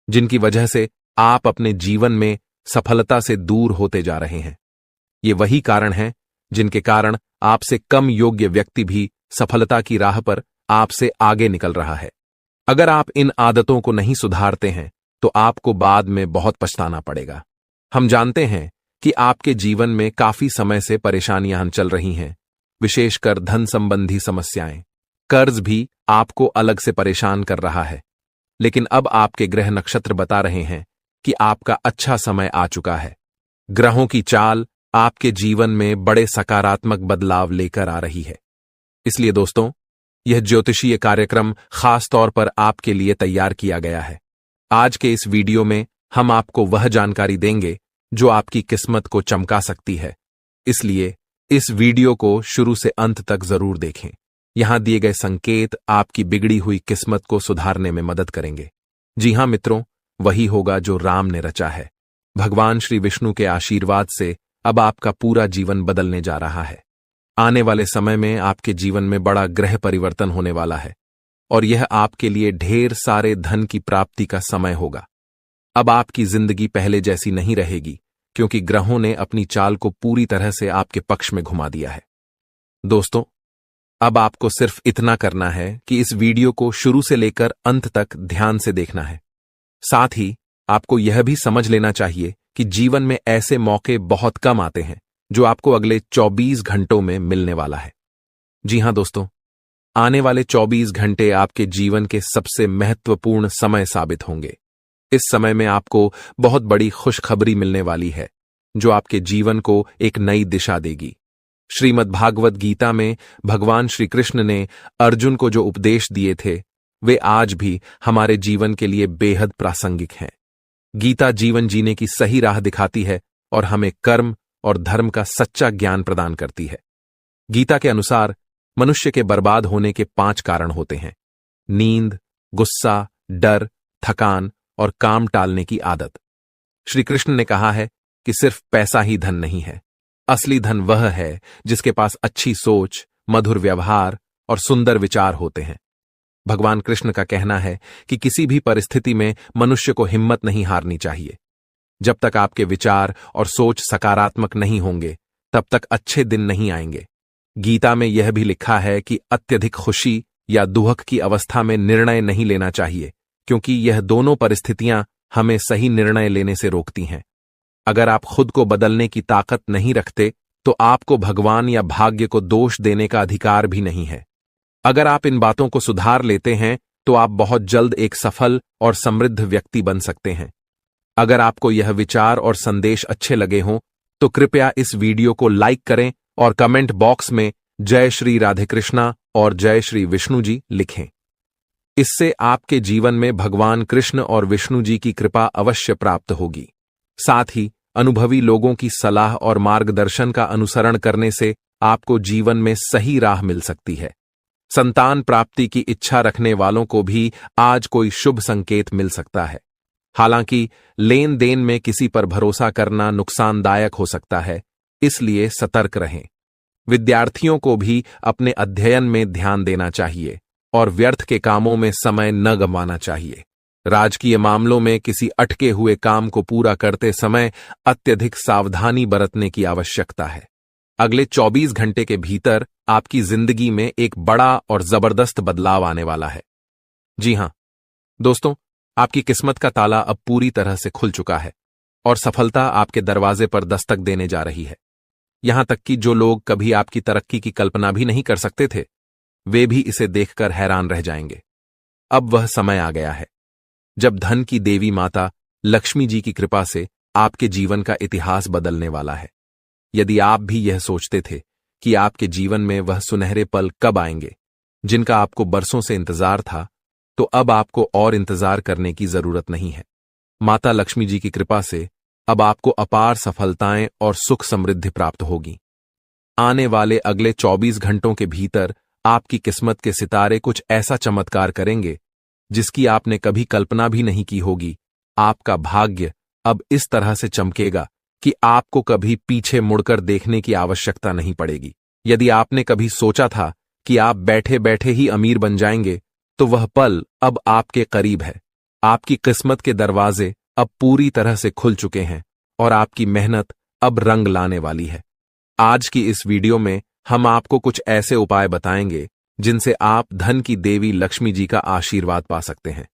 जिनकी वजह से आप अपने जीवन में सफलता से दूर होते जा रहे हैं। ये वही कारण हैं जिनके कारण आपसे कम योग्य व्यक्ति भी सफलता की राह पर आपसे आगे निकल रहा है। अगर आप इन आदतों को नहीं सुधारते हैं तो आपको बाद में बहुत पछताना पड़ेगा। हम जानते हैं कि आपके जीवन में काफी समय से परेशानियां चल रही हैं, विशेषकर धन संबंधी समस्याएं। कर्ज भी आपको अलग से परेशान कर रहा है। लेकिन अब आपके ग्रह नक्षत्र बता रहे हैं कि आपका अच्छा समय आ चुका है। ग्रहों की चाल आपके जीवन में बड़े सकारात्मक बदलाव लेकर आ रही है। इसलिए दोस्तों, यह ज्योतिषीय कार्यक्रम खास तौर पर आपके लिए तैयार किया गया है। आज के इस वीडियो में हम आपको वह जानकारी देंगे जो आपकी किस्मत को चमका सकती है। इसलिए इस वीडियो को शुरू से अंत तक जरूर देखें। यहां दिए गए संकेत आपकी बिगड़ी हुई किस्मत को सुधारने में मदद करेंगे। जी हां मित्रों, वही होगा जो राम ने रचा है। भगवान श्री विष्णु के आशीर्वाद से अब आपका पूरा जीवन बदलने जा रहा है। आने वाले समय में आपके जीवन में बड़ा ग्रह परिवर्तन होने वाला है और यह आपके लिए ढेर सारे धन की प्राप्ति का समय होगा। अब आपकी जिंदगी पहले जैसी नहीं रहेगी, क्योंकि ग्रहों ने अपनी चाल को पूरी तरह से आपके पक्ष में घुमा दिया है। दोस्तों, अब आपको सिर्फ इतना करना है कि इस वीडियो को शुरू से लेकर अंत तक ध्यान से देखना है। साथ ही आपको यह भी समझ लेना चाहिए कि जीवन में ऐसे मौके बहुत कम आते हैं जो आपको अगले 24 घंटों में मिलने वाला है। जी हां दोस्तों, आने वाले 24 घंटे आपके जीवन के सबसे महत्वपूर्ण समय साबित होंगे। इस समय में आपको बहुत बड़ी खुशखबरी मिलने वाली है जो आपके जीवन को एक नई दिशा देगी। श्रीमद् भागवत गीता में भगवान श्री कृष्ण ने अर्जुन को जो उपदेश दिए थे, वे आज भी हमारे जीवन के लिए बेहद प्रासंगिक हैं। गीता जीवन जीने की सही राह दिखाती है और हमें कर्म और धर्म का सच्चा ज्ञान प्रदान करती है। गीता के अनुसार मनुष्य के बर्बाद होने के 5 कारण होते हैं: नींद, गुस्सा, डर, थकान और काम टालने की आदत। श्री कृष्ण ने कहा है कि सिर्फ पैसा ही धन नहीं है। असली धन वह है जिसके पास अच्छी सोच, मधुर व्यवहार और सुंदर विचार होते हैं। भगवान कृष्ण का कहना है कि किसी भी परिस्थिति में मनुष्य को हिम्मत नहीं हारनी चाहिए। जब तक आपके विचार और सोच सकारात्मक नहीं होंगे, तब तक अच्छे दिन नहीं आएंगे। गीता में यह भी लिखा है कि अत्यधिक खुशी या दुख की अवस्था में निर्णय नहीं लेना चाहिए, क्योंकि यह दोनों परिस्थितियां हमें सही निर्णय लेने से रोकती हैं। अगर आप खुद को बदलने की ताकत नहीं रखते, तो आपको भगवान या भाग्य को दोष देने का अधिकार भी नहीं है। अगर आप इन बातों को सुधार लेते हैं, तो आप बहुत जल्द एक सफल और समृद्ध व्यक्ति बन सकते हैं। अगर आपको यह विचार और संदेश अच्छे लगे हों, तो कृपया इस वीडियो को लाइक करें और कमेंट बॉक्स में जय श्री राधे कृष्णा और जय श्री विष्णु जी लिखें। इससे आपके जीवन में भगवान कृष्ण और विष्णु जी की कृपा अवश्य प्राप्त होगी। साथ ही अनुभवी लोगों की सलाह और मार्गदर्शन का अनुसरण करने से आपको जीवन में सही राह मिल सकती है। संतान प्राप्ति की इच्छा रखने वालों को भी आज कोई शुभ संकेत मिल सकता है। हालांकि लेन देन में किसी पर भरोसा करना नुकसानदायक हो सकता है, इसलिए सतर्क रहें। विद्यार्थियों को भी अपने अध्ययन में ध्यान देना चाहिए और व्यर्थ के कामों में समय न गंवाना चाहिए। राजकीय मामलों में किसी अटके हुए काम को पूरा करते समय अत्यधिक सावधानी बरतने की आवश्यकता है। अगले 24 घंटे के भीतर आपकी जिंदगी में एक बड़ा और जबरदस्त बदलाव आने वाला है। जी हां दोस्तों, आपकी किस्मत का ताला अब पूरी तरह से खुल चुका है और सफलता आपके दरवाजे पर दस्तक देने जा रही है। यहां तक कि जो लोग कभी आपकी तरक्की की कल्पना भी नहीं कर सकते थे, वे भी इसे देखकर हैरान रह जाएंगे। अब वह समय आ गया है जब धन की देवी माता लक्ष्मी जी की कृपा से आपके जीवन का इतिहास बदलने वाला है। यदि आप भी यह सोचते थे कि आपके जीवन में वह सुनहरे पल कब आएंगे जिनका आपको बरसों से इंतजार था, तो अब आपको और इंतजार करने की जरूरत नहीं है। माता लक्ष्मी जी की कृपा से अब आपको अपार सफलताएं और सुख समृद्धि प्राप्त होगी। आने वाले अगले 24 घंटों के भीतर आपकी किस्मत के सितारे कुछ ऐसा चमत्कार करेंगे जिसकी आपने कभी कल्पना भी नहीं की होगी। आपका भाग्य अब इस तरह से चमकेगा कि आपको कभी पीछे मुड़कर देखने की आवश्यकता नहीं पड़ेगी। यदि आपने कभी सोचा था कि आप बैठे बैठे ही अमीर बन जाएंगे, तो वह पल अब आपके करीब है। आपकी किस्मत के दरवाजे अब पूरी तरह से खुल चुके हैं और आपकी मेहनत अब रंग लाने वाली है। आज की इस वीडियो में हम आपको कुछ ऐसे उपाय बताएंगे जिनसे आप धन की देवी लक्ष्मी जी का आशीर्वाद पा सकते हैं।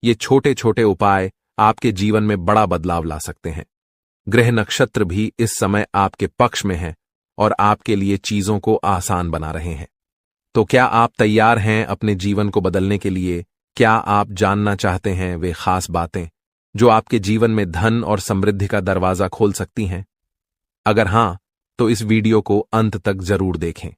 ये छोटे छोटे उपाय आपके जीवन में बड़ा बदलाव ला सकते हैं। ग्रह नक्षत्र भी इस समय आपके पक्ष में हैं और आपके लिए चीजों को आसान बना रहे हैं। तो क्या आप तैयार हैं अपने जीवन को बदलने के लिए? क्या आप जानना चाहते हैं वे खास बातें जो आपके जीवन में धन और समृद्धि का दरवाजा खोल सकती हैं? अगर हां, तो इस वीडियो को अंत तक जरूर देखें।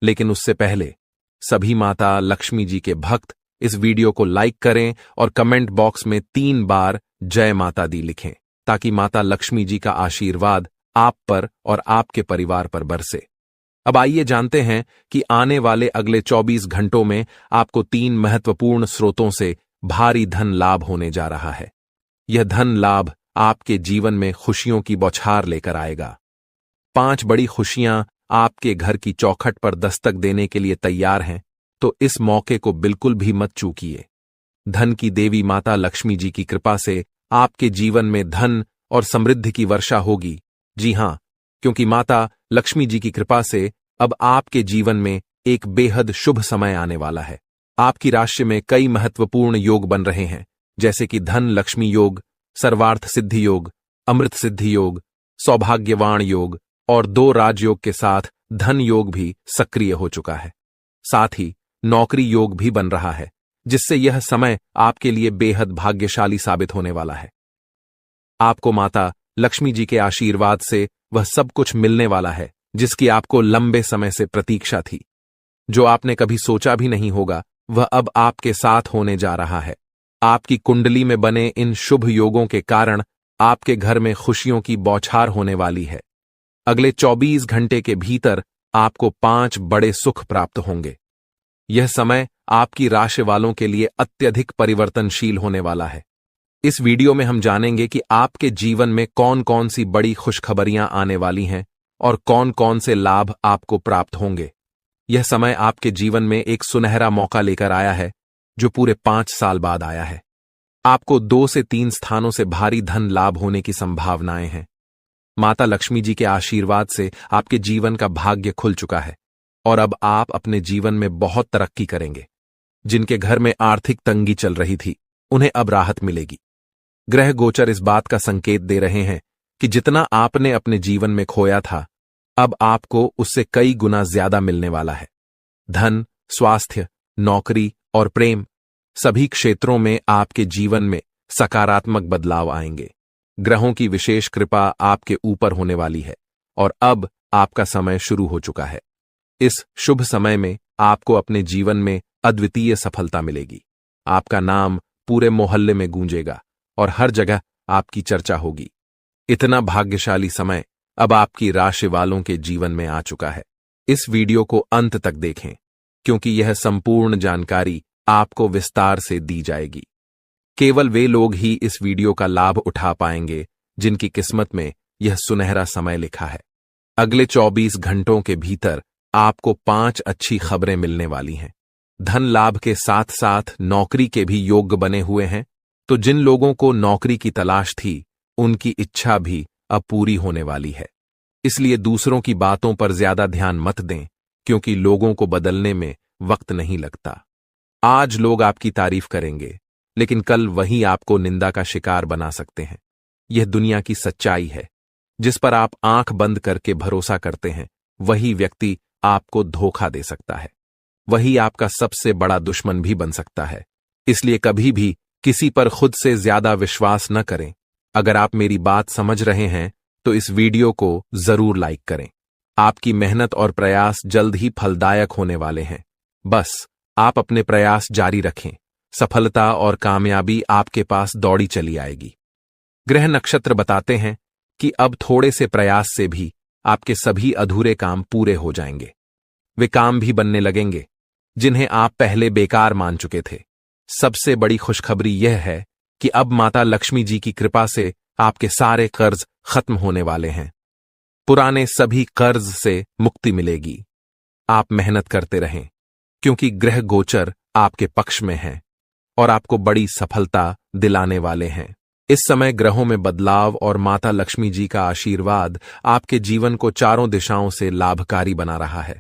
लेकिन उससे पहले सभी माता लक्ष्मी जी के भक्त इस वीडियो को लाइक करें और कमेंट बॉक्स में 3 बार जय माता दी लिखें, ताकि माता लक्ष्मी जी का आशीर्वाद आप पर और आपके परिवार पर बरसे। अब आइए जानते हैं कि आने वाले अगले 24 घंटों में आपको 3 महत्वपूर्ण स्रोतों से भारी धन लाभ होने जा रहा है। यह धन लाभ आपके जीवन में खुशियों की बौछार लेकर आएगा। 5 बड़ी खुशियां आपके घर की चौखट पर दस्तक देने के लिए तैयार हैं, तो इस मौके को बिल्कुल भी मत चूकिए। धन की देवी माता लक्ष्मी जी की कृपा से आपके जीवन में धन और समृद्धि की वर्षा होगी। जी हां, क्योंकि माता लक्ष्मी जी की कृपा से अब आपके जीवन में एक बेहद शुभ समय आने वाला है। आपकी राशि में कई महत्वपूर्ण योग बन रहे हैं, जैसे कि धन लक्ष्मी योग, सर्वार्थ सिद्धि योग, अमृत सिद्धि योग, सौभाग्यवान योग और 2 राजयोग के साथ धन योग भी सक्रिय हो चुका है। साथ ही नौकरी योग भी बन रहा है, जिससे यह समय आपके लिए बेहद भाग्यशाली साबित होने वाला है। आपको माता लक्ष्मी जी के आशीर्वाद से वह सब कुछ मिलने वाला है जिसकी आपको लंबे समय से प्रतीक्षा थी। जो आपने कभी सोचा भी नहीं होगा, वह अब आपके साथ होने जा रहा है। आपकी कुंडली में बने इन शुभ योगों के कारण आपके घर में खुशियों की बौछार होने वाली है। अगले 24 घंटे के भीतर आपको 5 बड़े सुख प्राप्त होंगे। यह समय आपकी राशि वालों के लिए अत्यधिक परिवर्तनशील होने वाला है। इस वीडियो में हम जानेंगे कि आपके जीवन में कौन कौन सी बड़ी खुशखबरियां आने वाली हैं और कौन कौन से लाभ आपको प्राप्त होंगे। यह समय आपके जीवन में एक सुनहरा मौका लेकर आया है जो पूरे 5 साल बाद आया है। आपको 2 से 3 स्थानों से भारी धन लाभ होने की संभावनाएं हैं। माता लक्ष्मी जी के आशीर्वाद से आपके जीवन का भाग्य खुल चुका है और अब आप अपने जीवन में बहुत तरक्की करेंगे। जिनके घर में आर्थिक तंगी चल रही थी, उन्हें अब राहत मिलेगी। ग्रह गोचर इस बात का संकेत दे रहे हैं कि जितना आपने अपने जीवन में खोया था, अब आपको उससे कई गुना ज्यादा मिलने वाला है। धन, स्वास्थ्य, नौकरी और प्रेम, सभी क्षेत्रों में आपके जीवन में सकारात्मक बदलाव आएंगे। ग्रहों की विशेष कृपा आपके ऊपर होने वाली है और अब आपका समय शुरू हो चुका है। इस शुभ समय में आपको अपने जीवन में अद्वितीय सफलता मिलेगी। आपका नाम पूरे मोहल्ले में गूंजेगा और हर जगह आपकी चर्चा होगी। इतना भाग्यशाली समय अब आपकी राशि वालों के जीवन में आ चुका है। इस वीडियो को अंत तक देखें क्योंकि यह संपूर्ण जानकारी आपको विस्तार से दी जाएगी। केवल वे लोग ही इस वीडियो का लाभ उठा पाएंगे जिनकी किस्मत में यह सुनहरा समय लिखा है। अगले 24 घंटों के भीतर आपको 5 अच्छी खबरें मिलने वाली हैं। धन लाभ के साथ साथ नौकरी के भी योग बने हुए हैं, तो जिन लोगों को नौकरी की तलाश थी, उनकी इच्छा भी अब पूरी होने वाली है। इसलिए दूसरों की बातों पर ज्यादा ध्यान मत दें क्योंकि लोगों को बदलने में वक्त नहीं लगता। आज लोग आपकी तारीफ करेंगे, लेकिन कल वही आपको निंदा का शिकार बना सकते हैं। यह दुनिया की सच्चाई है। जिस पर आप आंख बंद करके भरोसा करते हैं, वही व्यक्ति आपको धोखा दे सकता है। वही आपका सबसे बड़ा दुश्मन भी बन सकता है। इसलिए कभी भी किसी पर खुद से ज्यादा विश्वास न करें। अगर आप मेरी बात समझ रहे हैं तो इस वीडियो को जरूर लाइक करें। आपकी मेहनत और प्रयास जल्द ही फलदायक होने वाले हैं। बस आप अपने प्रयास जारी रखें। सफलता और कामयाबी आपके पास दौड़ी चली आएगी। ग्रह नक्षत्र बताते हैं कि अब थोड़े से प्रयास से भी आपके सभी अधूरे काम पूरे हो जाएंगे। वे काम भी बनने लगेंगे जिन्हें आप पहले बेकार मान चुके थे। सबसे बड़ी खुशखबरी यह है कि अब माता लक्ष्मी जी की कृपा से आपके सारे कर्ज खत्म होने वाले हैं। पुराने सभी कर्ज से मुक्ति मिलेगी। आप मेहनत करते रहें क्योंकि ग्रह गोचर आपके पक्ष में हैं और आपको बड़ी सफलता दिलाने वाले हैं। इस समय ग्रहों में बदलाव और माता लक्ष्मी जी का आशीर्वाद आपके जीवन को चारों दिशाओं से लाभकारी बना रहा है।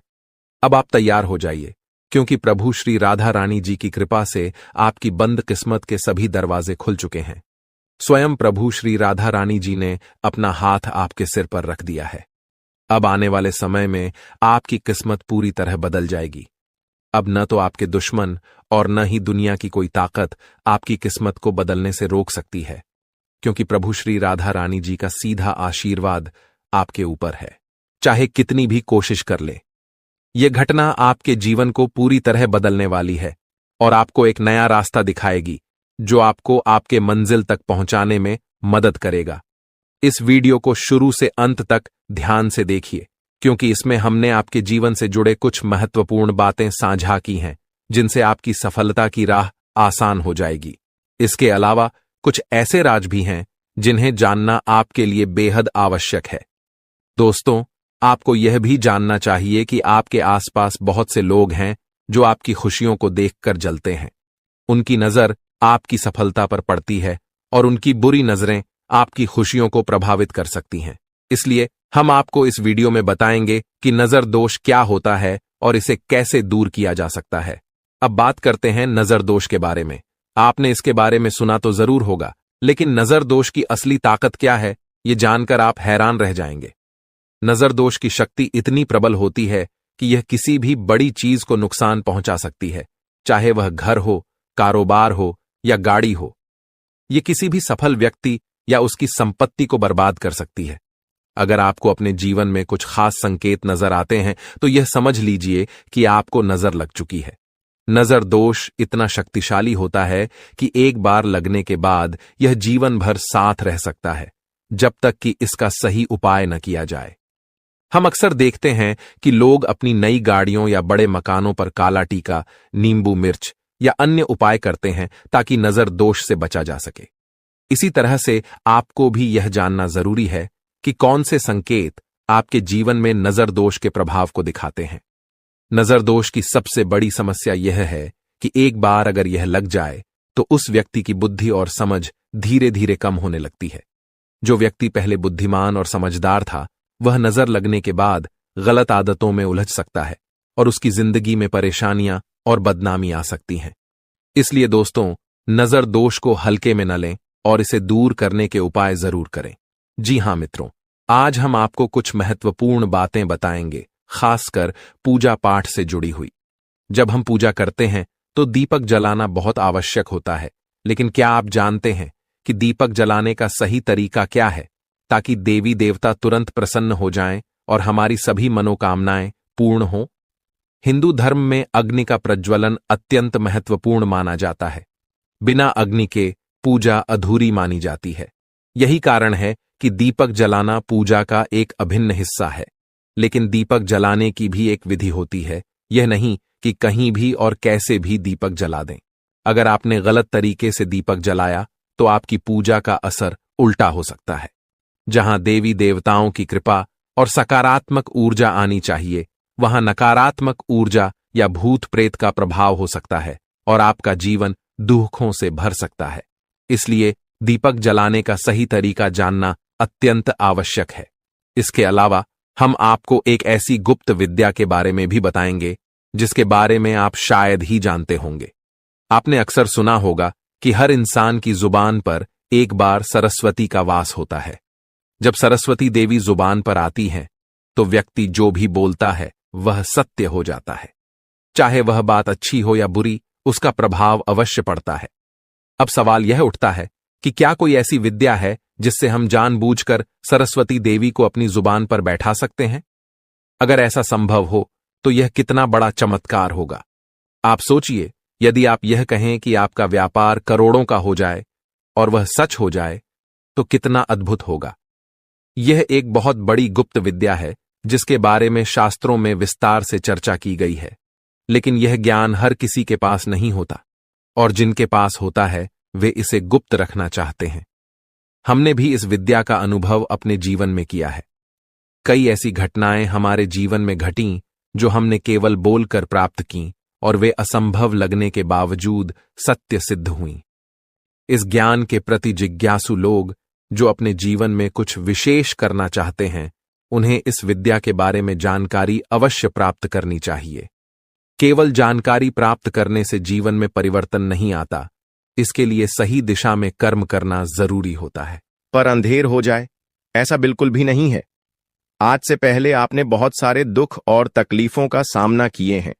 अब आप तैयार हो जाइए क्योंकि प्रभु श्री राधा रानी जी की कृपा से आपकी बंद किस्मत के सभी दरवाजे खुल चुके हैं। स्वयं प्रभु श्री राधा रानी जी ने अपना हाथ आपके सिर पर रख दिया है। अब आने वाले समय में आपकी किस्मत पूरी तरह बदल जाएगी। अब न तो आपके दुश्मन और न ही दुनिया की कोई ताकत आपकी किस्मत को बदलने से रोक सकती है, क्योंकि प्रभु श्री राधा रानी जी का सीधा आशीर्वाद आपके ऊपर है। चाहे कितनी भी कोशिश कर ले, यह घटना आपके जीवन को पूरी तरह बदलने वाली है और आपको एक नया रास्ता दिखाएगी जो आपको आपके मंजिल तक पहुंचाने में मदद करेगा। इस वीडियो को शुरू से अंत तक ध्यान से देखिए क्योंकि इसमें हमने आपके जीवन से जुड़े कुछ महत्वपूर्ण बातें साझा की हैं जिनसे आपकी सफलता की राह आसान हो जाएगी। इसके अलावा कुछ ऐसे राज भी हैं जिन्हें जानना आपके लिए बेहद आवश्यक है। दोस्तों, आपको यह भी जानना चाहिए कि आपके आसपास बहुत से लोग हैं जो आपकी खुशियों को देखकर जलते हैं। उनकी नजर आपकी सफलता पर पड़ती है और उनकी बुरी नजरें आपकी खुशियों को प्रभावित कर सकती हैं। इसलिए हम आपको इस वीडियो में बताएंगे कि नजर दोष क्या होता है और इसे कैसे दूर किया जा सकता है। अब बात करते हैं नजर दोष के बारे में। आपने इसके बारे में सुना तो जरूर होगा, लेकिन नजर दोष की असली ताकत क्या है, ये जानकर आप हैरान रह जाएंगे। नजर दोष की शक्ति इतनी प्रबल होती है कि यह किसी भी बड़ी चीज को नुकसान पहुंचा सकती है, चाहे वह घर हो, कारोबार हो या गाड़ी हो। यह किसी भी सफल व्यक्ति या उसकी संपत्ति को बर्बाद कर सकती है। अगर आपको अपने जीवन में कुछ खास संकेत नजर आते हैं तो यह समझ लीजिए कि आपको नजर लग चुकी है। नजर दोष इतना शक्तिशाली होता है कि एक बार लगने के बाद यह जीवन भर साथ रह सकता है, जब तक कि इसका सही उपाय न किया जाए। हम अक्सर देखते हैं कि लोग अपनी नई गाड़ियों या बड़े मकानों पर काला टीका, नींबू मिर्च या अन्य उपाय करते हैं ताकि नजर दोष से बचा जा सके। इसी तरह से आपको भी यह जानना जरूरी है कि कौन से संकेत आपके जीवन में नजर दोष के प्रभाव को दिखाते हैं। नजर दोष की सबसे बड़ी समस्या यह है कि एक बार अगर यह लग जाए तो उस व्यक्ति की बुद्धि और समझ धीरे धीरे कम होने लगती है। जो व्यक्ति पहले बुद्धिमान और समझदार था, वह नजर लगने के बाद गलत आदतों में उलझ सकता है और उसकी जिंदगी में परेशानियां और बदनामी आ सकती हैं। इसलिए दोस्तों, नजर दोष को हल्के में न लें और इसे दूर करने के उपाय जरूर करें। जी हां मित्रों, आज हम आपको कुछ महत्वपूर्ण बातें बताएंगे, खासकर पूजा पाठ से जुड़ी हुई। जब हम पूजा करते हैं तो दीपक जलाना बहुत आवश्यक होता है, लेकिन क्या आप जानते हैं कि दीपक जलाने का सही तरीका क्या है ताकि देवी देवता तुरंत प्रसन्न हो जाएं और हमारी सभी मनोकामनाएं पूर्ण हों? हिंदू धर्म में अग्नि का प्रज्वलन अत्यंत महत्वपूर्ण माना जाता है। बिना अग्नि के पूजा अधूरी मानी जाती है। यही कारण है कि दीपक जलाना पूजा का एक अभिन्न हिस्सा है। लेकिन दीपक जलाने की भी एक विधि होती है, यह नहीं कि कहीं भी और कैसे भी दीपक जला दें। अगर आपने गलत तरीके से दीपक जलाया तो आपकी पूजा का असर उल्टा हो सकता है। जहां देवी देवताओं की कृपा और सकारात्मक ऊर्जा आनी चाहिए, वहां नकारात्मक ऊर्जा या भूत प्रेत का प्रभाव हो सकता है और आपका जीवन दुखों से भर सकता है। इसलिए दीपक जलाने का सही तरीका जानना अत्यंत आवश्यक है। इसके अलावा हम आपको एक ऐसी गुप्त विद्या के बारे में भी बताएंगे जिसके बारे में आप शायद ही जानते होंगे। आपने अक्सर सुना होगा कि हर इंसान की जुबान पर एक बार सरस्वती का वास होता है। जब सरस्वती देवी जुबान पर आती हैं, तो व्यक्ति जो भी बोलता है वह सत्य हो जाता है। चाहे वह बात अच्छी हो या बुरी, उसका प्रभाव अवश्य पड़ता है। अब सवाल यह उठता है कि क्या कोई ऐसी विद्या है जिससे हम जानबूझकर सरस्वती देवी को अपनी जुबान पर बैठा सकते हैं? अगर ऐसा संभव हो तो यह कितना बड़ा चमत्कार होगा। आप सोचिए, यदि आप यह कहें कि आपका व्यापार करोड़ों का हो जाए और वह सच हो जाए तो कितना अद्भुत होगा। यह एक बहुत बड़ी गुप्त विद्या है जिसके बारे में शास्त्रों में विस्तार से चर्चा की गई है, लेकिन यह ज्ञान हर किसी के पास नहीं होता और जिनके पास होता है वे इसे गुप्त रखना चाहते हैं। हमने भी इस विद्या का अनुभव अपने जीवन में किया है। कई ऐसी घटनाएं हमारे जीवन में घटीं जो हमने केवल बोलकर प्राप्त की और वे असंभव लगने के बावजूद सत्य सिद्ध हुईं। इस ज्ञान के प्रति जिज्ञासु लोग जो अपने जीवन में कुछ विशेष करना चाहते हैं, उन्हें इस विद्या के बारे में जानकारी अवश्य प्राप्त करनी चाहिए। केवल जानकारी प्राप्त करने से जीवन में परिवर्तन नहीं आता, इसके लिए सही दिशा में कर्म करना जरूरी होता है। पर अंधेर हो जाए, ऐसा बिल्कुल भी नहीं है। आज से पहले आपने बहुत सारे दुख और तकलीफों का सामना किए हैं।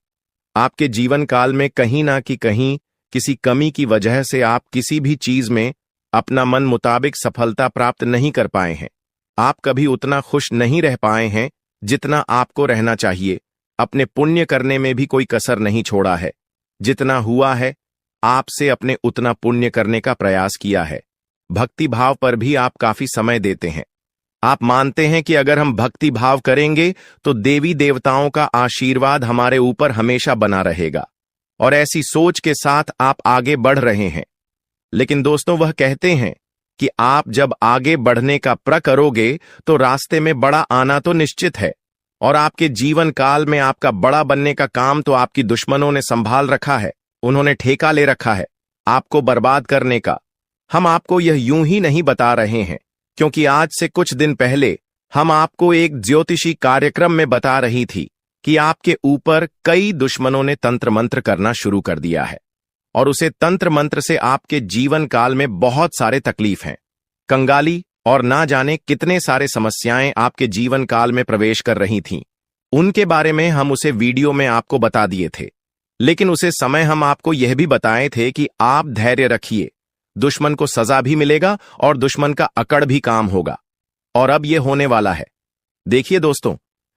आपके जीवन काल में कहीं ना कि कहीं किसी कमी की वजह से आप किसी भी चीज में अपना मन मुताबिक सफलता प्राप्त नहीं कर पाए हैं। आप कभी उतना खुश नहीं रह पाए हैं जितना आपको रहना चाहिए। अपने पुण्य करने में भी कोई कसर नहीं छोड़ा है। जितना हुआ है आपसे अपने उतना पुण्य करने का प्रयास किया है। भक्ति भाव पर भी आप काफी समय देते हैं। आप मानते हैं कि अगर हम भक्ति भाव करेंगे तो देवी देवताओं का आशीर्वाद हमारे ऊपर हमेशा बना रहेगा, और ऐसी सोच के साथ आप आगे बढ़ रहे हैं। लेकिन दोस्तों, वह कहते हैं कि आप जब आगे बढ़ने का प्रण करोगे तो रास्ते में बड़ा आना तो निश्चित है, और आपके जीवन काल में आपका बड़ा बनने का काम तो आपकी दुश्मनों ने संभाल रखा है। उन्होंने ठेका ले रखा है आपको बर्बाद करने का। हम आपको यह यूं ही नहीं बता रहे हैं, क्योंकि आज से कुछ दिन पहले हम आपको एक ज्योतिषी कार्यक्रम में बता रही थी कि आपके ऊपर कई दुश्मनों ने तंत्र मंत्र करना शुरू कर दिया है, और उसे तंत्र मंत्र से आपके जीवन काल में बहुत सारे तकलीफ हैं, कंगाली और ना जाने कितने सारे समस्याएं आपके जीवन काल में प्रवेश कर रही थीं। उनके बारे में हम उसे वीडियो में आपको बता दिए थे, लेकिन उसे समय हम आपको यह भी बताए थे कि आप धैर्य रखिए, दुश्मन को सजा भी मिलेगा और दुश्मन का अकड़ भी काम होगा। और अब यह होने वाला है। देखिए दोस्तों,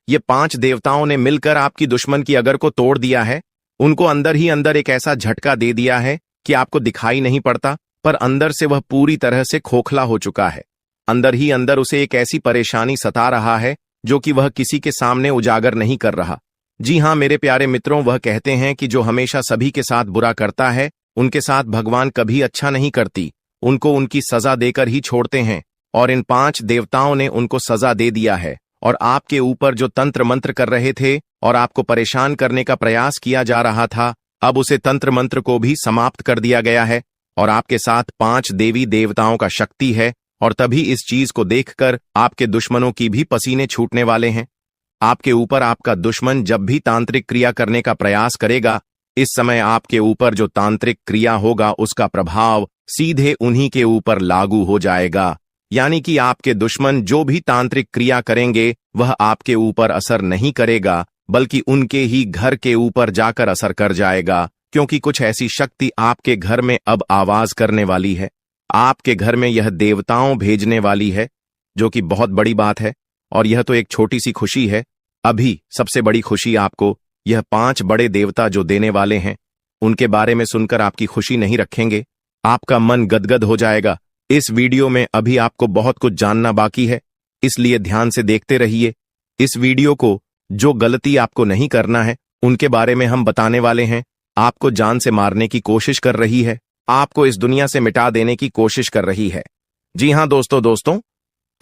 ये 5 देवताओं ने मिलकर आपकी दुश्मन की अगर को तोड़ दिया है। उनको अंदर ही अंदर एक ऐसा झटका दे दिया है कि आपको दिखाई नहीं पड़ता, पर अंदर से वह पूरी तरह से खोखला हो चुका है। अंदर ही अंदर उसे एक ऐसी परेशानी सता रहा है जो कि वह किसी के सामने उजागर नहीं कर रहा। जी हां मेरे प्यारे मित्रों, वह कहते हैं कि जो हमेशा सभी के साथ बुरा करता है, उनके साथ भगवान कभी अच्छा नहीं करती, उनको उनकी सजा देकर ही छोड़ते हैं। और इन 5 देवताओं ने उनको सजा दे दिया है और आपके ऊपर जो तंत्र मंत्र कर रहे थे और आपको परेशान करने का प्रयास किया जा रहा था, अब उसे तंत्र मंत्र को भी समाप्त कर दिया गया है और आपके साथ 5 देवी देवताओं का शक्ति है। और तभी इस चीज को देखकर आपके दुश्मनों की भी पसीने छूटने वाले हैं। आपके ऊपर आपका दुश्मन जब भी तांत्रिक क्रिया करने का प्रयास करेगा, इस समय आपके ऊपर जो तांत्रिक क्रिया होगा उसका प्रभाव सीधे उन्हीं के ऊपर लागू हो जाएगा। यानी कि आपके दुश्मन जो भी तांत्रिक क्रिया करेंगे वह आपके ऊपर असर नहीं करेगा, बल्कि उनके ही घर के ऊपर जाकर असर कर जाएगा, क्योंकि कुछ ऐसी शक्ति आपके घर में अब आवाज करने वाली है। आपके घर में यह देवताओं भेजने वाली है, जो कि बहुत बड़ी बात है। और यह तो एक छोटी सी खुशी है। अभी सबसे बड़ी खुशी आपको यह 5 बड़े देवता जो देने वाले हैं, उनके बारे में सुनकर आपकी खुशी नहीं रखेंगे, आपका मन गदगद हो जाएगा। इस वीडियो में अभी आपको बहुत कुछ जानना बाकी है, इसलिए ध्यान से देखते रहिए। इस वीडियो को जो गलती आपको नहीं करना है उनके बारे में हम बताने वाले हैं। आपको जान से मारने की कोशिश कर रही है, आपको इस दुनिया से मिटा देने की कोशिश कर रही है। जी हां दोस्तों,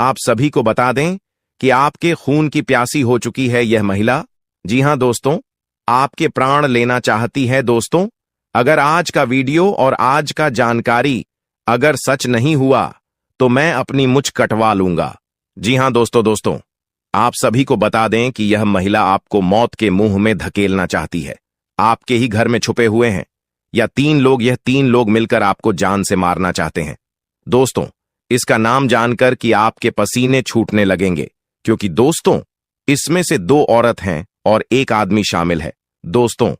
आप सभी को बता दें कि आपके खून की प्यासी हो चुकी है यह महिला। जी हां दोस्तों, आपके प्राण लेना चाहती है। दोस्तों, अगर आज का वीडियो और आज का जानकारी अगर सच नहीं हुआ तो मैं अपनी मुझ कटवा लूंगा। जी हां दोस्तों, आप सभी को बता दें कि यह महिला आपको मौत के मुंह में धकेलना चाहती है। आपके ही घर में छुपे हुए हैं यह 3 लोग मिलकर आपको जान से मारना चाहते हैं। दोस्तों, इसका नाम जानकर कि आपके पसीने छूटने लगेंगे, क्योंकि दोस्तों इसमें से 2 औरत हैं और 1 आदमी शामिल है। दोस्तों,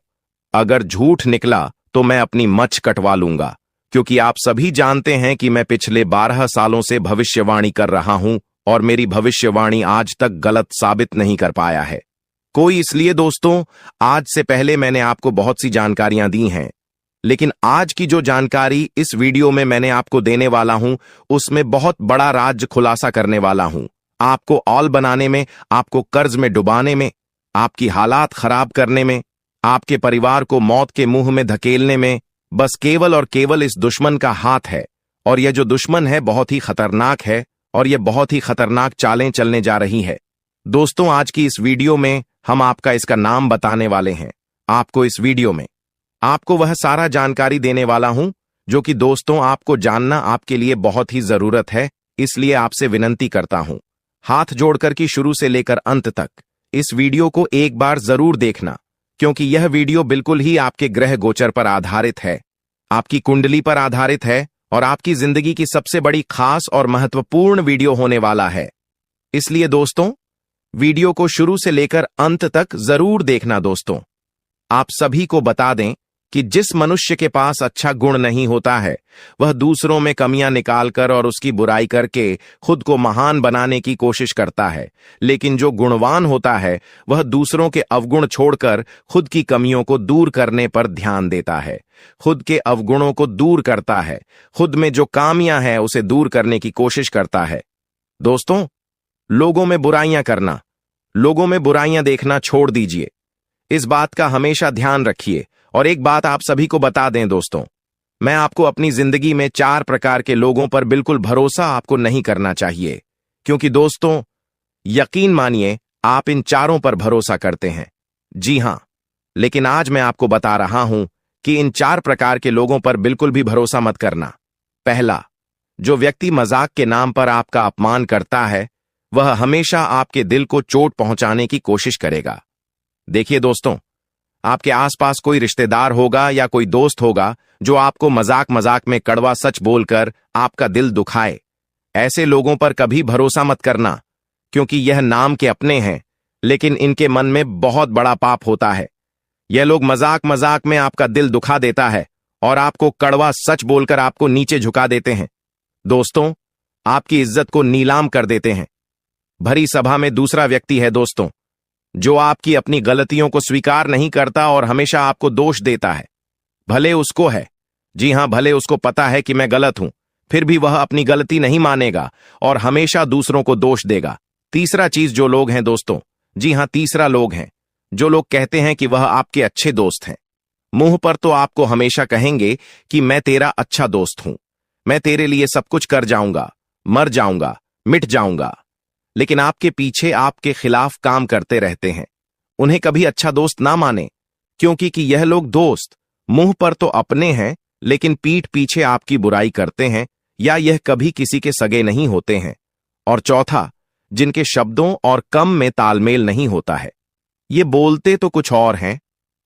अगर झूठ निकला तो मैं अपनी मच कटवा लूंगा, क्योंकि आप सभी जानते हैं कि मैं पिछले 12 सालों से भविष्यवाणी कर रहा हूं और मेरी भविष्यवाणी आज तक गलत साबित नहीं कर पाया है कोई। इसलिए दोस्तों, आज से पहले मैंने आपको बहुत सी जानकारियां दी हैं, लेकिन आज की जो जानकारी इस वीडियो में मैंने आपको देने वाला हूं, उसमें बहुत बड़ा राज खुलासा करने वाला हूं। आपको औल बनाने में, आपको कर्ज में डुबाने में, आपकी हालात खराब करने में, आपके परिवार को मौत के मुंह में धकेलने में बस केवल और केवल इस दुश्मन का हाथ है। और यह जो दुश्मन है बहुत ही खतरनाक है और यह बहुत ही खतरनाक चालें चलने जा रही है। दोस्तों, आज की इस वीडियो में हम आपका इसका नाम बताने वाले हैं। आपको इस वीडियो में आपको वह सारा जानकारी देने वाला हूं जो कि दोस्तों आपको जानना आपके लिए बहुत ही जरूरत है। इसलिए आपसे विनंती करता हूं, हाथ जोड़कर कि शुरू से लेकर अंत तक इस वीडियो को एक बार जरूर देखना, क्योंकि यह वीडियो बिल्कुल ही आपके ग्रह गोचर पर आधारित है, आपकी कुंडली पर आधारित है और आपकी जिंदगी की सबसे बड़ी खास और महत्वपूर्ण वीडियो होने वाला है। इसलिए दोस्तों, वीडियो को शुरू से लेकर अंत तक जरूर देखना। दोस्तों, आप सभी को बता दें कि जिस मनुष्य के पास अच्छा गुण नहीं होता है, वह दूसरों में कमियां निकालकर और उसकी बुराई करके खुद को महान बनाने की कोशिश करता है। लेकिन जो गुणवान होता है, वह दूसरों के अवगुण छोड़कर खुद की कमियों को दूर करने पर ध्यान देता है, खुद के अवगुणों को दूर करता है, खुद में जो खामियां हैं उसे दूर करने की कोशिश करता है। दोस्तों, लोगों में बुराइयां करना, लोगों में बुराइयां देखना छोड़ दीजिए। इस बात का हमेशा ध्यान रखिए। और एक बात आप सभी को बता दें दोस्तों, मैं आपको अपनी जिंदगी में 4 प्रकार के लोगों पर बिल्कुल भरोसा आपको नहीं करना चाहिए, क्योंकि दोस्तों यकीन मानिए आप इन चारों पर भरोसा करते हैं। जी हां, लेकिन आज मैं आपको बता रहा हूं कि इन 4 प्रकार के लोगों पर बिल्कुल भी भरोसा मत करना। पहला, जो व्यक्ति मजाक के नाम पर आपका अपमान करता है, वह हमेशा आपके दिल को चोट पहुंचाने की कोशिश करेगा। देखिए दोस्तों, आपके आसपास कोई रिश्तेदार होगा या कोई दोस्त होगा जो आपको मजाक मजाक में कड़वा सच बोलकर आपका दिल दुखाए। ऐसे लोगों पर कभी भरोसा मत करना, क्योंकि यह नाम के अपने हैं, लेकिन इनके मन में बहुत बड़ा पाप होता है। यह लोग मजाक मजाक में आपका दिल दुखा देता है और आपको कड़वा सच बोलकर आपको नीचे झुका देते हैं। दोस्तों, आपकी इज्जत को नीलाम कर देते हैं। भरी सभा में दूसरा व्यक्ति है दोस्तों, जो आपकी अपनी गलतियों को स्वीकार नहीं करता और हमेशा आपको दोष देता है। भले उसको है, जी हां, भले उसको पता है कि मैं गलत हूं, फिर भी वह अपनी गलती नहीं मानेगा और हमेशा दूसरों को दोष देगा। तीसरा चीज जो लोग हैं दोस्तों, जी हां, तीसरा लोग हैं जो लोग कहते हैं कि वह आपके अच्छे दोस्त हैं। मुंह पर तो आपको हमेशा कहेंगे कि मैं तेरा अच्छा दोस्त हूं, मैं तेरे लिए सब कुछ कर जाऊंगा, मर जाऊंगा, मिट जाऊंगा। लेकिन आपके पीछे आपके खिलाफ काम करते रहते हैं। उन्हें कभी अच्छा दोस्त ना माने, क्योंकि कि यह लोग दोस्त मुंह पर तो अपने हैं लेकिन पीठ पीछे आपकी बुराई करते हैं, या यह कभी किसी के सगे नहीं होते हैं। और चौथा, जिनके शब्दों और कम में तालमेल नहीं होता है। ये बोलते तो कुछ और हैं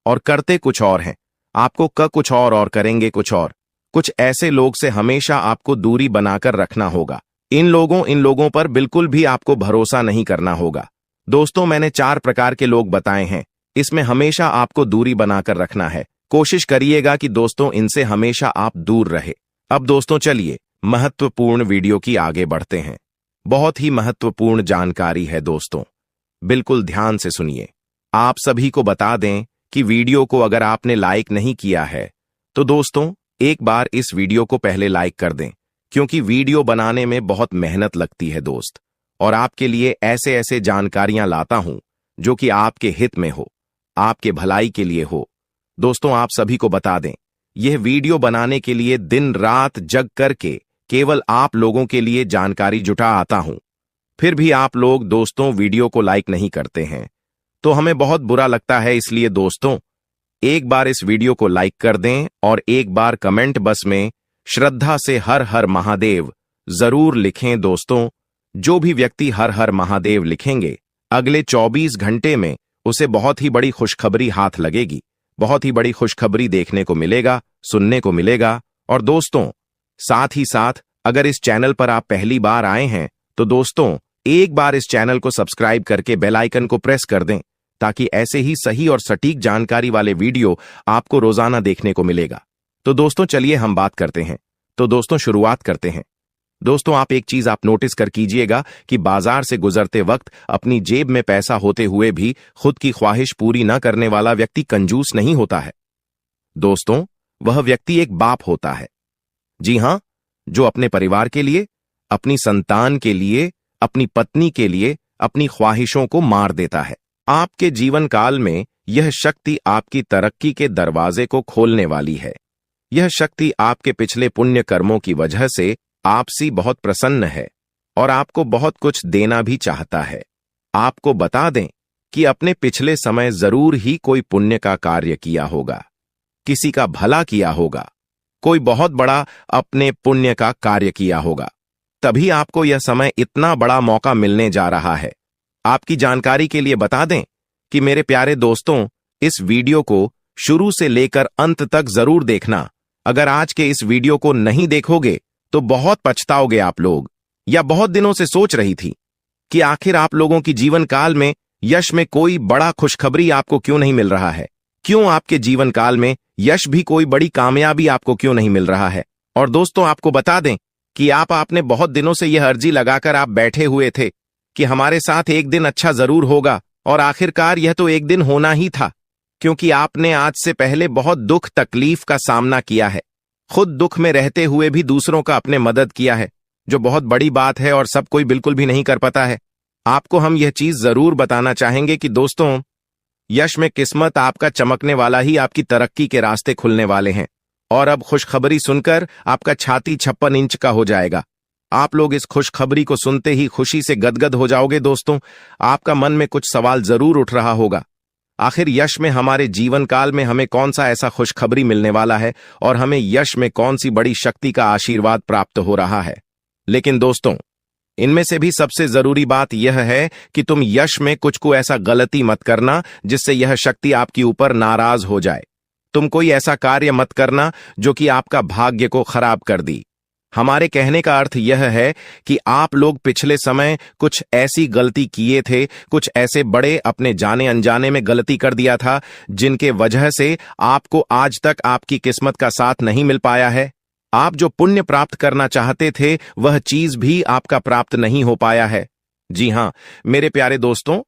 और करते कुछ और हैं। आपको कुछ और करेंगे कुछ और। कुछ ऐसे लोग से हमेशा आपको दूरी बनाकर रखना होगा। इन लोगों पर बिल्कुल भी आपको भरोसा नहीं करना होगा। दोस्तों, मैंने 4 प्रकार के लोग बताए हैं, इसमें हमेशा आपको दूरी बनाकर रखना है। कोशिश करिएगा कि दोस्तों इनसे हमेशा आप दूर रहे। अब दोस्तों चलिए महत्वपूर्ण वीडियो की आगे बढ़ते हैं। बहुत ही महत्वपूर्ण जानकारी है दोस्तों, बिल्कुल ध्यान से सुनिए। आप सभी को बता दें कि वीडियो को अगर आपने लाइक नहीं किया है तो दोस्तों एक बार इस वीडियो को पहले लाइक कर दें, क्योंकि वीडियो बनाने में बहुत मेहनत लगती है दोस्त, और आपके लिए ऐसे ऐसे जानकारियां लाता हूं जो कि आपके हित में हो, आपके भलाई के लिए हो। दोस्तों, आप सभी को बता दें, यह वीडियो बनाने के लिए दिन रात जग करके केवल आप लोगों के लिए जानकारी जुटा आता हूं। फिर भी आप लोग दोस्तों वीडियो को लाइक नहीं करते हैं, तो हमें बहुत बुरा लगता है। इसलिए दोस्तों एक बार इस वीडियो को लाइक कर दें और एक बार कमेंट बॉक्स में श्रद्धा से हर हर महादेव जरूर लिखें। दोस्तों, जो भी व्यक्ति हर हर महादेव लिखेंगे, अगले 24 घंटे में उसे बहुत ही बड़ी खुशखबरी हाथ लगेगी, बहुत ही बड़ी खुशखबरी देखने को मिलेगा, सुनने को मिलेगा। और दोस्तों साथ ही साथ अगर इस चैनल पर आप पहली बार आए हैं तो दोस्तों एक बार इस चैनल को सब्सक्राइब करके बेल आइकन को प्रेस कर दें, ताकि ऐसे ही सही और सटीक जानकारी वाले वीडियो आपको रोजाना देखने को मिलेगा। तो दोस्तों चलिए हम बात करते हैं। तो दोस्तों शुरुआत करते हैं। दोस्तों आप एक चीज आप नोटिस कर कीजिएगा कि बाजार से गुजरते वक्त अपनी जेब में पैसा होते हुए भी खुद की ख्वाहिश पूरी न करने वाला व्यक्ति कंजूस नहीं होता है। दोस्तों वह व्यक्ति एक बाप होता है, जी हां, जो अपने परिवार के लिए, अपनी संतान के लिए, अपनी पत्नी के लिए अपनी ख्वाहिशों को मार देता है। आपके जीवन काल में यह शक्ति आपकी तरक्की के दरवाजे को खोलने वाली है। यह शक्ति आपके पिछले पुण्य कर्मों की वजह से आपसे बहुत प्रसन्न है और आपको बहुत कुछ देना भी चाहता है। आपको बता दें कि अपने पिछले समय जरूर ही कोई पुण्य का कार्य किया होगा, किसी का भला किया होगा, कोई बहुत बड़ा अपने पुण्य का कार्य किया होगा, तभी आपको यह समय इतना बड़ा मौका मिलने जा रहा है। आपकी जानकारी के लिए बता दें कि मेरे प्यारे दोस्तों, इस वीडियो को शुरू से लेकर अंत तक जरूर देखना। अगर आज के इस वीडियो को नहीं देखोगे तो बहुत पछताओगे आप लोग। या बहुत दिनों से सोच रही थी कि आखिर आप लोगों की जीवन काल में यश में कोई बड़ा खुशखबरी आपको क्यों नहीं मिल रहा है, क्यों आपके जीवन काल में यश भी कोई बड़ी कामयाबी आपको क्यों नहीं मिल रहा है। और दोस्तों आपको बता दें कि आपने बहुत दिनों से यह अर्जी लगाकर आप बैठे हुए थे कि हमारे साथ एक दिन अच्छा जरूर होगा, और आखिरकार यह तो एक दिन होना ही था, क्योंकि आपने आज से पहले बहुत दुख तकलीफ का सामना किया है, खुद दुख में रहते हुए भी दूसरों का अपने मदद किया है, जो बहुत बड़ी बात है और सब कोई बिल्कुल भी नहीं कर पाता है। आपको हम यह चीज जरूर बताना चाहेंगे कि दोस्तों यश में किस्मत आपका चमकने वाला ही आपकी तरक्की के रास्ते खुलने वाले हैं। और अब खुशखबरी सुनकर आपका छाती 56 इंच का हो जाएगा। आप लोग इस खुशखबरी को सुनते ही खुशी से गदगद हो जाओगे। दोस्तों आपका मन में कुछ सवाल जरूर उठ रहा होगा, आखिर यश में हमारे जीवन काल में हमें कौन सा ऐसा खुशखबरी मिलने वाला है और हमें यश में कौन सी बड़ी शक्ति का आशीर्वाद प्राप्त हो रहा है। लेकिन दोस्तों इनमें से भी सबसे जरूरी बात यह है कि तुम यश में कुछ को ऐसा गलती मत करना जिससे यह शक्ति आपके ऊपर नाराज हो जाए। तुम कोई ऐसा कार्य मत करना जो कि आपका भाग्य को खराब कर दी। हमारे कहने का अर्थ यह है कि आप लोग पिछले समय कुछ ऐसी गलती किए थे, कुछ ऐसे बड़े अपने जाने अनजाने में गलती कर दिया था जिनके वजह से आपको आज तक आपकी किस्मत का साथ नहीं मिल पाया है। आप जो पुण्य प्राप्त करना चाहते थे वह चीज भी आपका प्राप्त नहीं हो पाया है। जी हां मेरे प्यारे दोस्तों,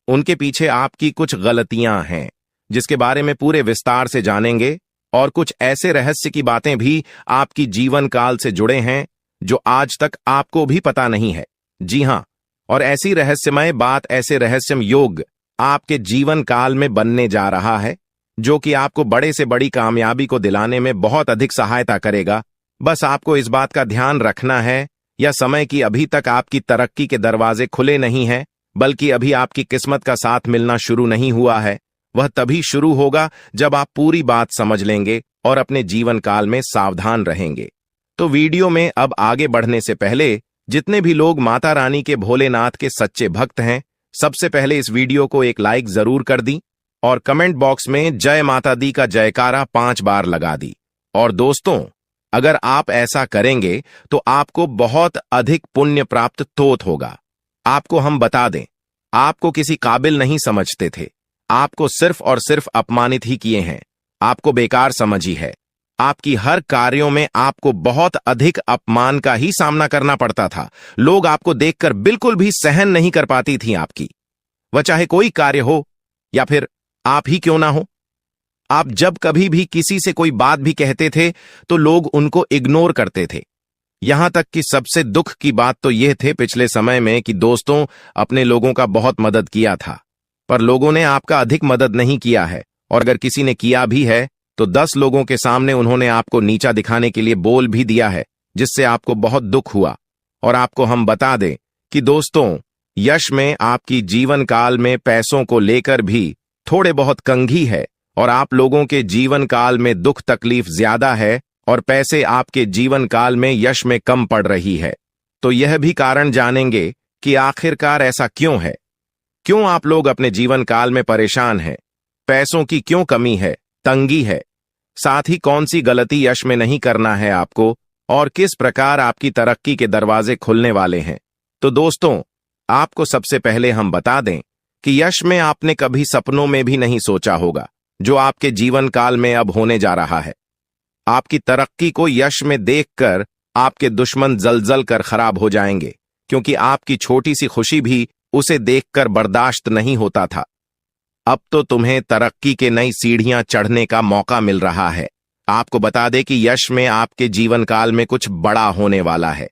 उनके पीछे आपकी कुछ गलतियां हैं जिसके बारे में पूरे विस्तार से जानेंगे, और कुछ ऐसे रहस्य की बातें भी आपकी जीवन काल से जुड़े हैं जो आज तक आपको भी पता नहीं है। जी हां, और ऐसी रहस्यमय बात, ऐसे रहस्यम योग आपके जीवन काल में बनने जा रहा है जो कि आपको बड़े से बड़ी कामयाबी को दिलाने में बहुत अधिक सहायता करेगा। बस आपको इस बात का ध्यान रखना है या समय की अभी तक आपकी तरक्की के दरवाजे खुले नहीं हैं, बल्कि अभी आपकी किस्मत का साथ मिलना शुरू नहीं हुआ है। वह तभी शुरू होगा जब आप पूरी बात समझ लेंगे और अपने जीवन काल में सावधान रहेंगे। तो वीडियो में अब आगे बढ़ने से पहले जितने भी लोग माता रानी के भोलेनाथ के सच्चे भक्त हैं, सबसे पहले इस वीडियो को एक लाइक जरूर कर दी और कमेंट बॉक्स में जय माता दी का जयकारा 5 बार लगा दी। और दोस्तों, अगर आप ऐसा करेंगे तो आपको बहुत अधिक पुण्य प्राप्त तोत होगा। आपको हम बता दें, आपको किसी काबिल नहीं समझते थे, आपको सिर्फ और सिर्फ अपमानित ही किए हैं, आपको बेकार समझी है। आपकी हर कार्यों में आपको बहुत अधिक अपमान का ही सामना करना पड़ता था। लोग आपको देखकर बिल्कुल भी सहन नहीं कर पाती थी आपकी, वह चाहे कोई कार्य हो या फिर आप ही क्यों ना हो। आप जब कभी भी किसी से कोई बात भी कहते थे तो लोग उनको इग्नोर करते थे। यहां तक कि सबसे दुख की बात तो यह थे पिछले समय में कि दोस्तों अपने लोगों का बहुत मदद किया था, पर लोगों ने आपका अधिक मदद नहीं किया है, और अगर किसी ने किया भी है तो 10 लोगों के सामने उन्होंने आपको नीचा दिखाने के लिए बोल भी दिया है, जिससे आपको बहुत दुख हुआ। और आपको हम बता दें कि दोस्तों, यश में आपकी जीवन काल में पैसों को लेकर भी थोड़े बहुत कंघी है, और आप लोगों के जीवन काल में दुख तकलीफ ज्यादा है और पैसे आपके जीवन काल में यश में कम पड़ रही है। तो यह भी कारण जानेंगे कि आखिरकार ऐसा क्यों है, क्यों आप लोग अपने जीवन काल में परेशान हैं, पैसों की क्यों कमी है, तंगी है, साथ ही कौन सी गलती यश में नहीं करना है आपको, और किस प्रकार आपकी तरक्की के दरवाजे खुलने वाले हैं। तो दोस्तों, आपको सबसे पहले हम बता दें कि यश में आपने कभी सपनों में भी नहीं सोचा होगा जो आपके जीवन काल में अब होने जा रहा है। आपकी तरक्की को यश में देखकर आपके दुश्मन जलजल कर खराब हो जाएंगे, क्योंकि आपकी छोटी सी खुशी भी उसे देखकर बर्दाश्त नहीं होता था। अब तो तुम्हें तरक्की के नई सीढ़ियां चढ़ने का मौका मिल रहा है। आपको बता दें कि यश में आपके जीवन काल में कुछ बड़ा होने वाला है।